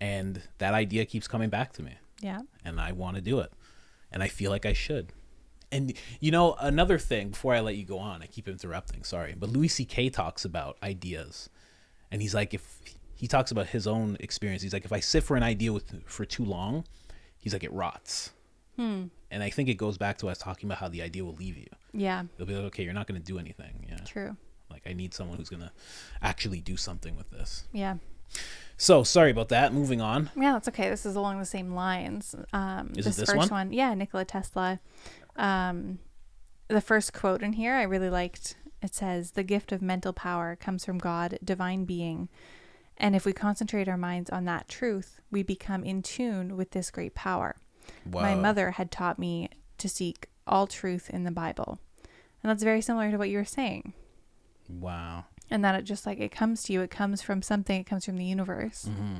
And that idea keeps coming back to me. Yeah. And I want to do it. And I feel like I should. And, another thing, before I let you go on, I keep interrupting, sorry. But Louis C.K. talks about ideas. And he's like, he talks about his own experience. He's like, if I sit for an idea for too long, he's like, it rots. And I think it goes back to us talking about how the idea will leave you. Yeah. They'll be like, okay, you're not going to do anything. Yeah. True. Like, I need someone who's going to actually do something with this. Yeah. So, sorry about that. Moving on. Yeah, that's okay. This is along the same lines. Is it this first one? Yeah, Nikola Tesla. The first quote in here I really liked. It says, "The gift of mental power comes from God, divine being. And if we concentrate our minds on that truth, we become in tune with this great power. Wow. My mother had taught me to seek all truth in the Bible." And that's very similar to what you were saying. Wow. And that it just like, it comes to you, it comes from something, it comes from the universe. Mm-hmm.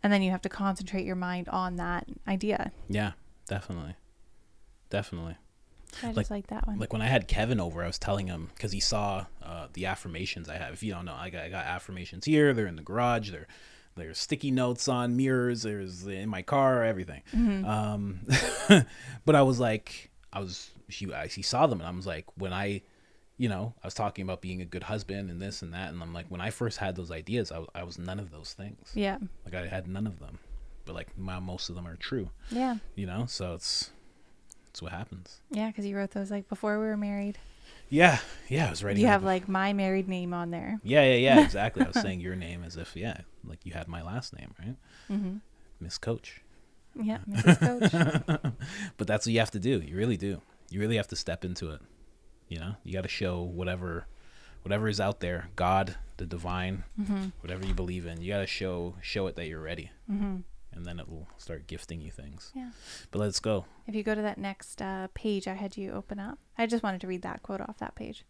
And then you have to concentrate your mind on that idea. Yeah, definitely. Definitely. I just like that one. Like when I had Kevin over, I was telling him, because he saw the affirmations I have. If you don't know, I got affirmations here. They're in the garage. There's sticky notes on mirrors. There's in my car, everything. Mm-hmm. But I was like, he saw them, and I was like, when I was talking about being a good husband and this and that, and I'm like, when I first had those ideas, I was none of those things. Yeah. Like I had none of them, but like most of them are true. Yeah. So it's what happens. Yeah, because you wrote those like before we were married. Yeah, I was writing. You have like my married name on there. Yeah, exactly. I was saying your name as if, like you had my last name, right? Mm-hmm. Miss Coach. Yeah, Mrs. Coach. But that's what you have to do. You really do. You really have to step into it. You got to show whatever is out there, God, the divine, Mm-hmm. whatever you believe in. You got to show it that you're ready, Mm-hmm. and then it will start gifting you things. Yeah. But let's go. If you go to that next page I had you open up, I just wanted to read that quote off that page.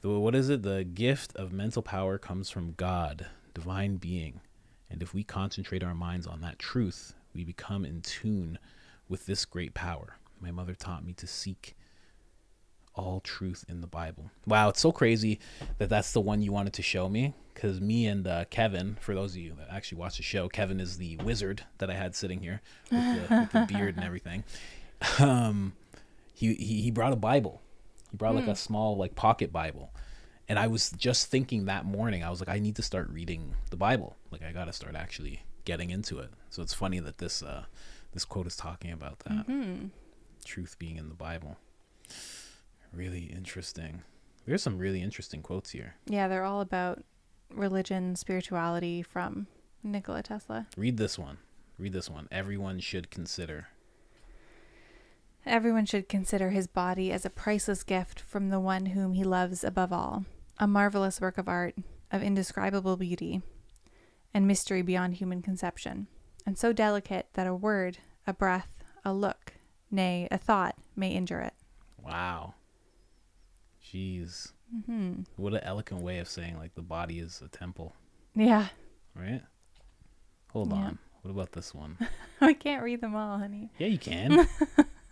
What is it? The gift of mental power comes from God, divine being. And if we concentrate our minds on that truth, we become in tune with this great power. My mother taught me to seek all truth in the Bible. Wow, it's so crazy that that's the one you wanted to show me, because me and Kevin, for those of you that actually watch the show, Kevin is the wizard that I had sitting here with the beard and everything. He brought a Bible. He brought like a small like pocket Bible. And I was just thinking that morning, I was like, I need to start reading the Bible. Like I got to start actually getting into it. So it's funny that this quote is talking about that. Mm-hmm. Truth being in the Bible. Really interesting. There's some really interesting quotes here. Yeah, they're all about religion, spirituality from Nikola Tesla. Read this one. Everyone should consider his body as a priceless gift from the one whom he loves above all, a marvelous work of art, of indescribable beauty and mystery beyond human conception, and so delicate that a word, a breath, a look, nay, a thought may injure it. Wow. Jeez. Mm-hmm. What an eloquent way of saying like the body is a temple, Yeah. right? Hold Yeah. on. What about this one? I can't read them all, honey. Yeah, you can.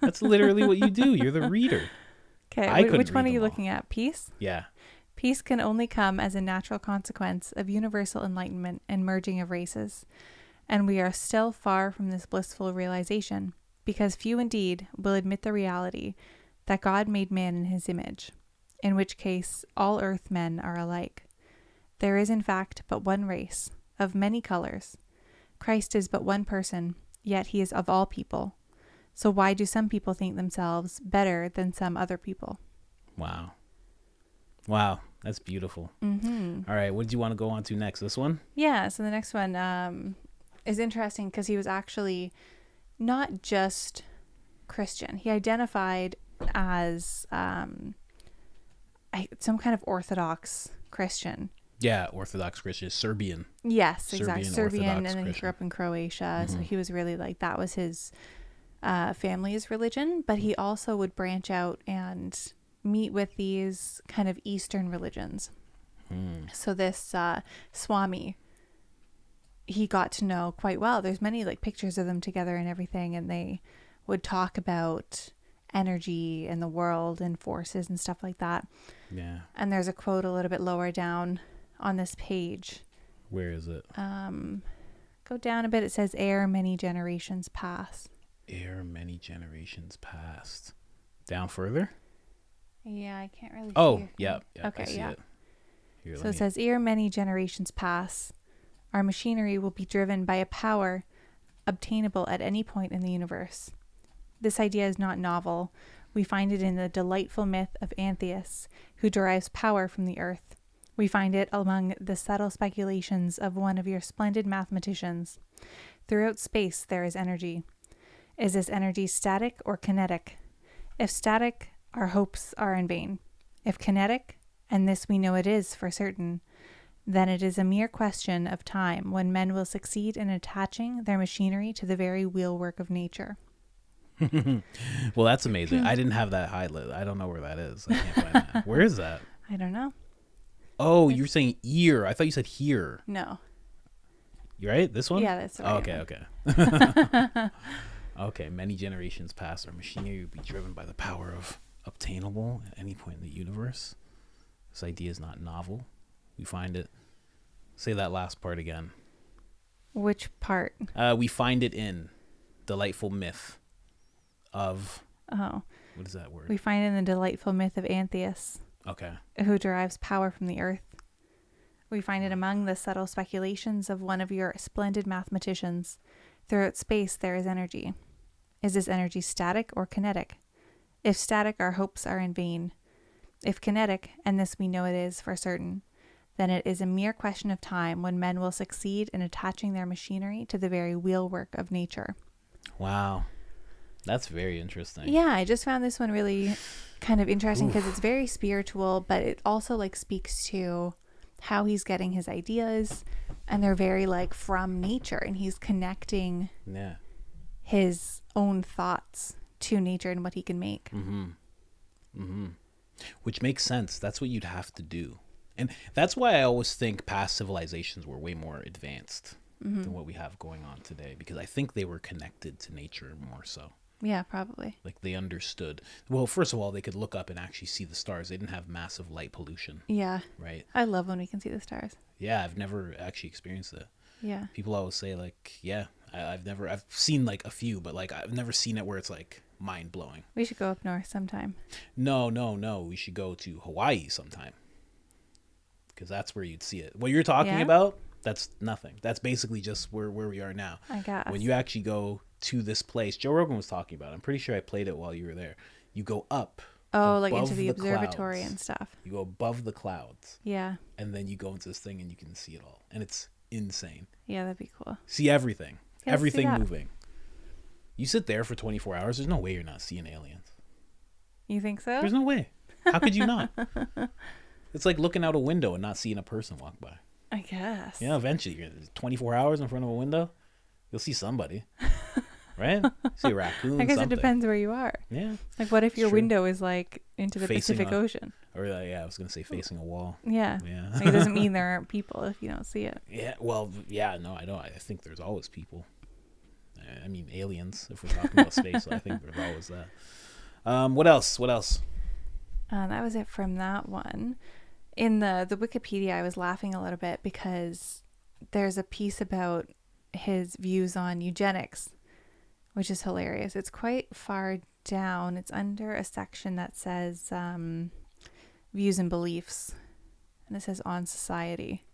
That's literally what you do. You're the reader. Okay, which one are you looking at? Peace? Yeah. Peace can only come as a natural consequence of universal enlightenment and merging of races. And we are still far from this blissful realization, because few indeed will admit the reality that God made man in his image, in which case all earth men are alike. There is in fact but one race, of many colors. Christ is but one person, yet he is of all people. So why do some people think themselves better than some other people? Wow. That's beautiful. Mm-hmm. All right. What did you want to go on to next? This one? Yeah. So the next one is interesting because he was actually not just Christian. He identified as some kind of Orthodox Christian. Yeah. Orthodox Christian. Serbian. Yes, exactly. Serbian. And then Christian. he grew up in Croatia. Mm-hmm. So he was really like, that was his family's religion. But he also would branch out and meet with these kind of Eastern religions. So this Swami, he got to know quite well. There's many like pictures of them together and everything, and they would talk about energy and the world and forces and stuff like that. Yeah. And there's a quote a little bit lower down on this page. Where is it? Go down a bit. It says, ere many generations pass. Ere many generations past. Down further? Yeah, I can't really see. Oh, yeah. Okay, I see yeah. it. Here, So it says, ere many generations pass, our machinery will be driven by a power obtainable at any point in the universe. This idea is not novel. We find it in the delightful myth of Antheus, who derives power from the earth. We find it among the subtle speculations of one of your splendid mathematicians. Throughout space there is energy. Is this energy static or kinetic? If static, our hopes are in vain. If kinetic, and this we know it is for certain, then it is a mere question of time when men will succeed in attaching their machinery to the very wheelwork of nature. Well, that's amazing. I didn't have that highlight. I don't know where that is. I can't find that. Where is that? I don't know. Oh, you were saying ear. I thought you said here. No. You right? This one? Yeah, that's the right Okay, one. okay. Okay, many generations past, our machinery would be driven by the power of obtainable at any point in the universe. This idea is not novel. We find it. Say that last part again. Which part? We find it in delightful myth of. Oh. What is that word? We find it in the delightful myth of Antheus, Okay. who derives power from the earth. We find it among the subtle speculations of one of your splendid mathematicians. Throughout space, there is energy. Is this energy static or kinetic? If static, our hopes are in vain. If kinetic, and this we know it is for certain, then it is a mere question of time when men will succeed in attaching their machinery to the very wheelwork of nature. Wow. That's very interesting. Yeah, I just found this one really kind of interesting because it's very spiritual, but it also like speaks to how he's getting his ideas, and they're very like from nature, and he's connecting Yeah. his own thoughts to nature and what he can make. Which makes sense. That's what you'd have to do. And that's why I always think past civilizations were way more advanced than what we have going on today, because I think they were connected to nature more so. Yeah, probably. Like they understood. Well, first of all, they could look up and actually see the stars. They didn't have massive light pollution, Yeah. right? I love when we can see the stars. Yeah, I've never actually experienced that. Yeah. People always say like, yeah, I've seen like a few, but like I've never seen it where it's like mind blowing. We should go up north sometime. No. We should go to Hawaii sometime, because that's where you'd see it. What you're talking Yeah? about, that's nothing. That's basically just where we are now. I guess. When you actually go to this place, Joe Rogan was talking about it. I'm pretty sure I played it while you were there. You go up. Oh, like above into the observatory clouds. and stuff. You go above the clouds, Yeah. and then you go into this thing and you can see it all. And it's insane. Yeah, that'd be cool. See everything. Yeah, let's do everything that. moving. You sit there for 24 hours, there's no way you're not seeing aliens. You think so? There's no way. How could you not? It's like looking out a window and not seeing a person walk by. I guess. Yeah, eventually, you're 24 hours in front of a window, you'll see somebody. Right? See a raccoon, I guess something. it depends where you are. Yeah. Like, what if your true. window is like into the Facing Pacific a- Ocean? Or, yeah, I was going to say facing a wall. Yeah. Yeah. Like, it doesn't mean there aren't people if you don't see it. Yeah, well, yeah, no, I don't. I think there's always people. I mean, aliens, if we're talking about space, I think there's always that. What else? That was it from that one. In the Wikipedia, I was laughing a little bit because there's a piece about his views on eugenics, which is hilarious. It's quite far down. It's under a section that says views and beliefs, and it says on society.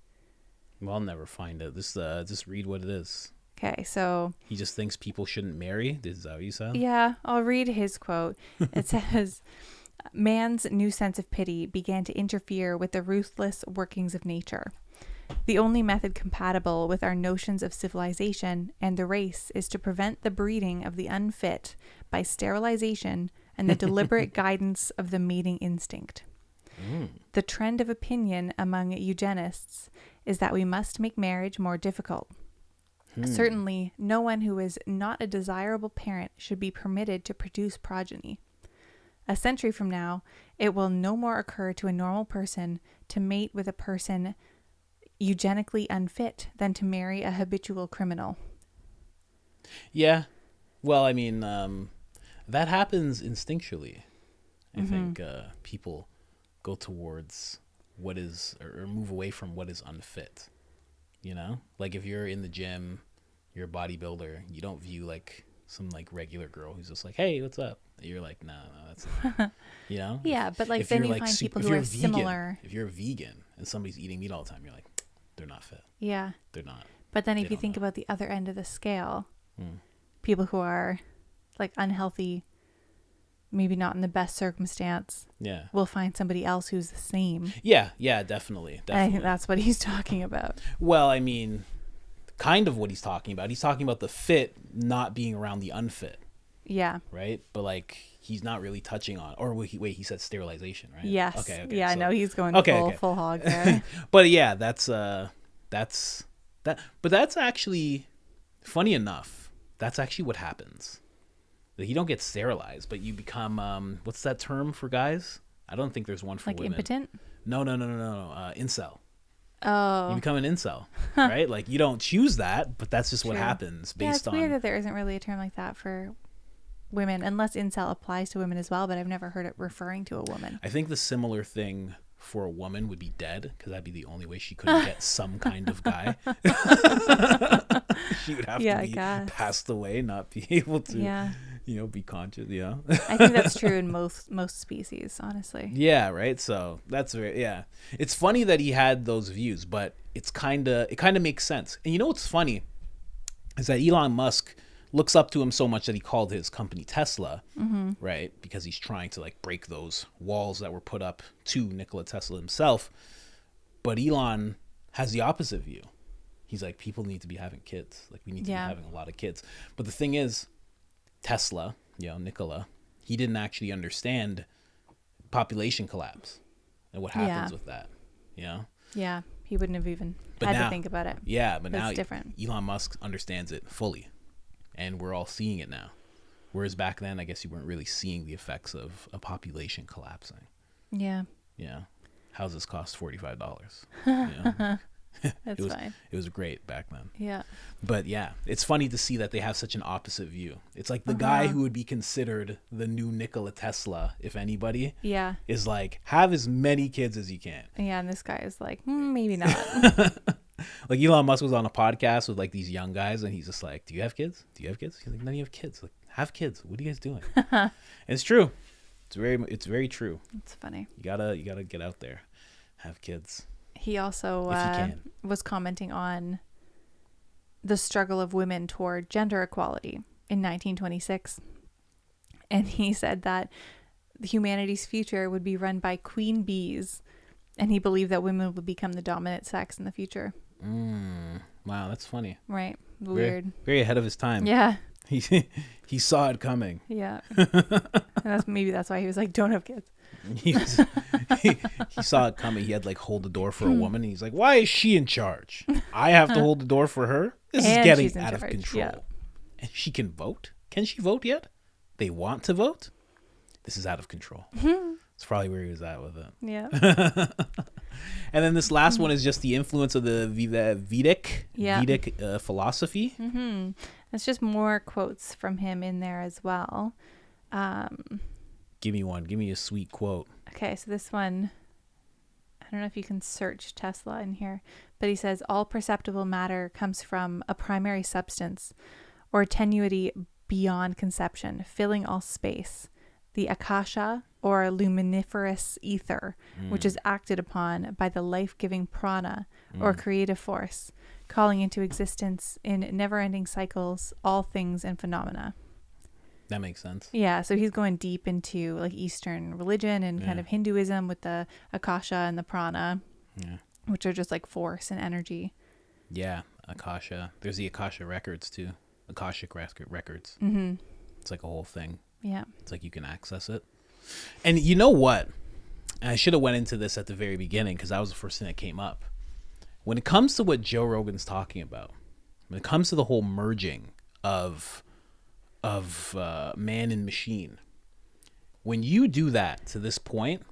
Well, I'll never find it. Just read what it is. Okay, so He just thinks people shouldn't marry. Is that what you said? yeah, I'll read his quote. It says, "Man's new sense of pity began to interfere with the ruthless workings of nature. The only method compatible with our notions of civilization and the race is to prevent the breeding of the unfit by sterilization and the deliberate guidance of the mating instinct. The trend of opinion among eugenists is that we must make marriage more difficult. Certainly, no one who is not a desirable parent should be permitted to produce progeny. A century from now, it will no more occur to a normal person to mate with a person eugenically unfit than to marry a habitual criminal." Yeah. Well, I mean, that happens instinctually. I think people go towards what is, or move away from what is unfit. You know, like if you're in the gym, you're a bodybuilder, you don't view like some like regular girl who's just like, "Hey, what's up?" You're like, no, that's not. You know? Yeah, but like If then you're, you like, find people if who you're are vegan, similar. If you're a vegan and somebody's eating meat all the time, you're like, they're not fit. Yeah. They're not. But then They if you don't think know. about the other end of the scale, people who are like unhealthy, maybe not in the best circumstance, Yeah. will find somebody else who's the same. Yeah. Definitely. And I think that's what he's talking about. Well, I mean, kind of what he's talking about. He's talking about the fit not being around the unfit, Yeah. right? But like, he's not really touching on, or wait, he said sterilization, right? Yes. Okay. Yeah, I so- know he's going Okay, full hog there. But yeah, that's that. But that's actually funny enough. That's actually what happens. That you don't get sterilized, but you become what's that term for guys? I don't think there's one for Like women. impotent? No. Incel. Oh. You become an incel, right? Like you don't choose that, but that's just what True. happens Yeah, based it's weird on. that there isn't really a term like that for women, unless incel applies to women as well, but I've never heard it referring to a woman. I think the similar thing for a woman would be dead, because that'd be the only way she couldn't get some kind of guy. She would have to be passed away, not be able to, be conscious. Yeah. I think that's true in most species, honestly. Yeah, right. So that's it's funny that he had those views, but it kind of makes sense. And you know what's funny is that Elon Musk looks up to him so much that he called his company Tesla, right? Because he's trying to like break those walls that were put up to Nikola Tesla himself. But Elon has the opposite view. He's like, people need to be having kids. Like we need to be having a lot of kids. But the thing is, Tesla, Nikola, he didn't actually understand population collapse and what happens with that, Yeah, he wouldn't have even to think about it. Yeah, but now different. Elon Musk understands it fully, and we're all seeing it now. Whereas back then, I guess you weren't really seeing the effects of a population collapsing. Yeah. Yeah. Houses cost $45. That's fine. It was great back then. Yeah. But yeah, it's funny to see that they have such an opposite view. It's like the guy who would be considered the new Nikola Tesla, if anybody, is like, have as many kids as you can. Yeah, and this guy is like, maybe not. Like Elon Musk was on a podcast with like these young guys, and he's just like, do you have kids? Do you have kids? He's like, none of you have kids. Like, have kids. What are you guys doing? And it's true. It's very true. It's funny. You gotta get out there, have kids. He also was commenting on the struggle of women toward gender equality in 1926. And he said that humanity's future would be run by queen bees. And he believed that women would become the dominant sex in the future. Wow, that's funny. Right. Weird. Very, very ahead of his time. Yeah. He saw it coming. Yeah. And that's why he was like, don't have kids. He saw it coming. He had like hold the door for a woman. And he's like, why is she in charge? I have to hold the door for her? This is getting out of control. Yeah. And she can vote? Can she vote yet? They want to vote? This is out of control. That's probably where he was at with it. Yeah. And then this last one is just the influence of the Vedic philosophy. Mm-hmm. It's just more quotes from him in there as well. Give me one. Give me a sweet quote. Okay, so this one, I don't know if you can search Tesla in here, but he says, all perceptible matter comes from a primary substance or tenuity beyond conception, filling all space. The akasha, or luminiferous ether, which is acted upon by the life-giving prana, or creative force, calling into existence in never-ending cycles all things and phenomena. That makes sense. Yeah, so he's going deep into like Eastern religion and kind of Hinduism with the akasha and the prana, which are just like force and energy. Yeah, akasha. There's the akasha records too. Akashic records. Mm-hmm. It's like a whole thing. Yeah. It's like you can access it. And you know what? And I should have went into this at the very beginning because that was the first thing that came up. When it comes to what Joe Rogan's talking about, when it comes to the whole merging of man and machine, when you do that to this point,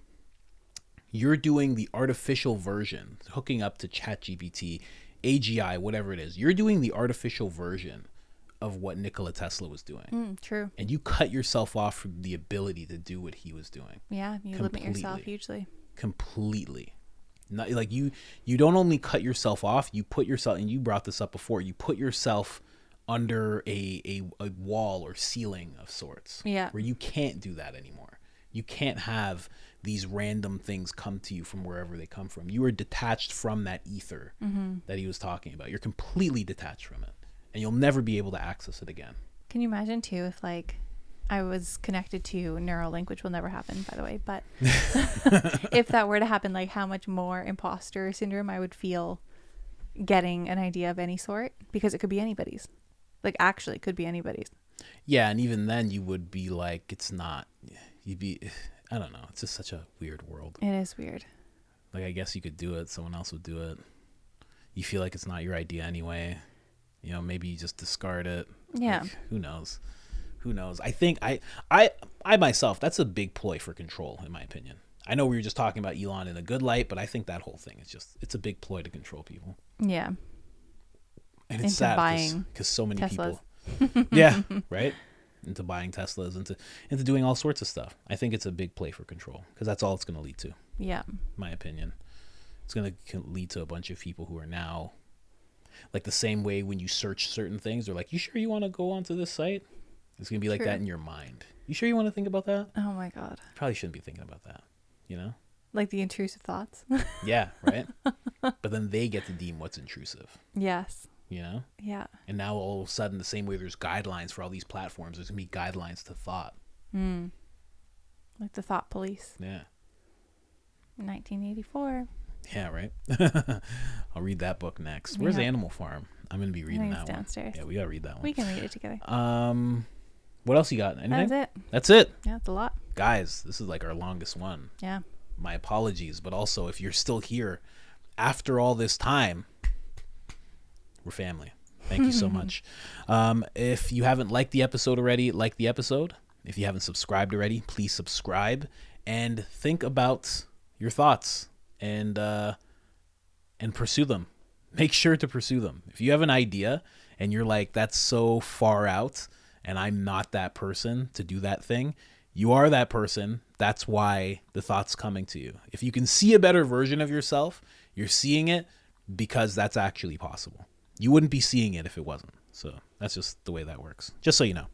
you're doing the artificial version, hooking up to ChatGPT, AGI, whatever it is. You're doing the artificial version of what Nikola Tesla was doing. True. And you cut yourself off from the ability to do what he was doing. Yeah, you limit yourself hugely. Completely. Not like you don't only cut yourself off, you put yourself, and you brought this up before, you put yourself under a wall or ceiling of sorts. Yeah. Where you can't do that anymore. You can't have these random things come to you from wherever they come from. You are detached from that ether that he was talking about. You're completely detached from it. And you'll never be able to access it again. Can you imagine too if like I was connected to Neuralink, which will never happen, by the way, but if that were to happen, like how much more imposter syndrome I would feel getting an idea of any sort, because it could be anybody's. Like actually could be anybody's. Yeah, and even then you would be like, it's not, you'd be, I don't know, it's just such a weird world. It is weird. Like I guess you could do it, someone else would do it. You feel like it's not your idea anyway. You know, maybe you just discard it. Yeah. Like, who knows? I think I myself, that's a big ploy for control, in my opinion. I know we were just talking about Elon in a good light, but I think that whole thing is it's a big ploy to control people. Yeah. And it's Into sad buying because so many Teslas. people. Yeah, right? Into buying Teslas, into doing all sorts of stuff. I think it's a big play for control because that's all it's going to lead to. Yeah. My opinion. It's going to lead to a bunch of people who are now, like the same way when you search certain things, they're like, you sure you want to go onto this site? It's going to be like True. that in your mind. You sure you want to think about that? Oh my God. Probably shouldn't be thinking about that, you know? Like the intrusive thoughts. Yeah, right? But then they get to deem what's intrusive, Yes. you know? Yeah. And now all of a sudden, the same way there's guidelines for all these platforms, there's going to be guidelines to thought. Like the thought police. Yeah. 1984. Yeah, right? I'll read that book next. Where's Yeah. Animal Farm? I'm going to be reading it's that downstairs. one. Yeah, we got to read that one. We can read it together. What else you got? Anything? That's it. That's it. Yeah, it's a lot. Guys, this is like our longest one. Yeah. My apologies, but also if you're still here after all this time, we're family. Thank you so much. If you haven't liked the episode already, like the episode. If you haven't subscribed already, please subscribe and think about your thoughts and pursue them. Make sure to pursue them. If you have an idea and you're like, that's so far out and I'm not that person to do that thing, you are that person. That's why the thought's coming to you. If you can see a better version of yourself, you're seeing it because that's actually possible. You wouldn't be seeing it if it wasn't. So that's just the way that works. Just so you know.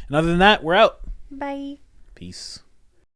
And other than that, we're out. Bye. Peace.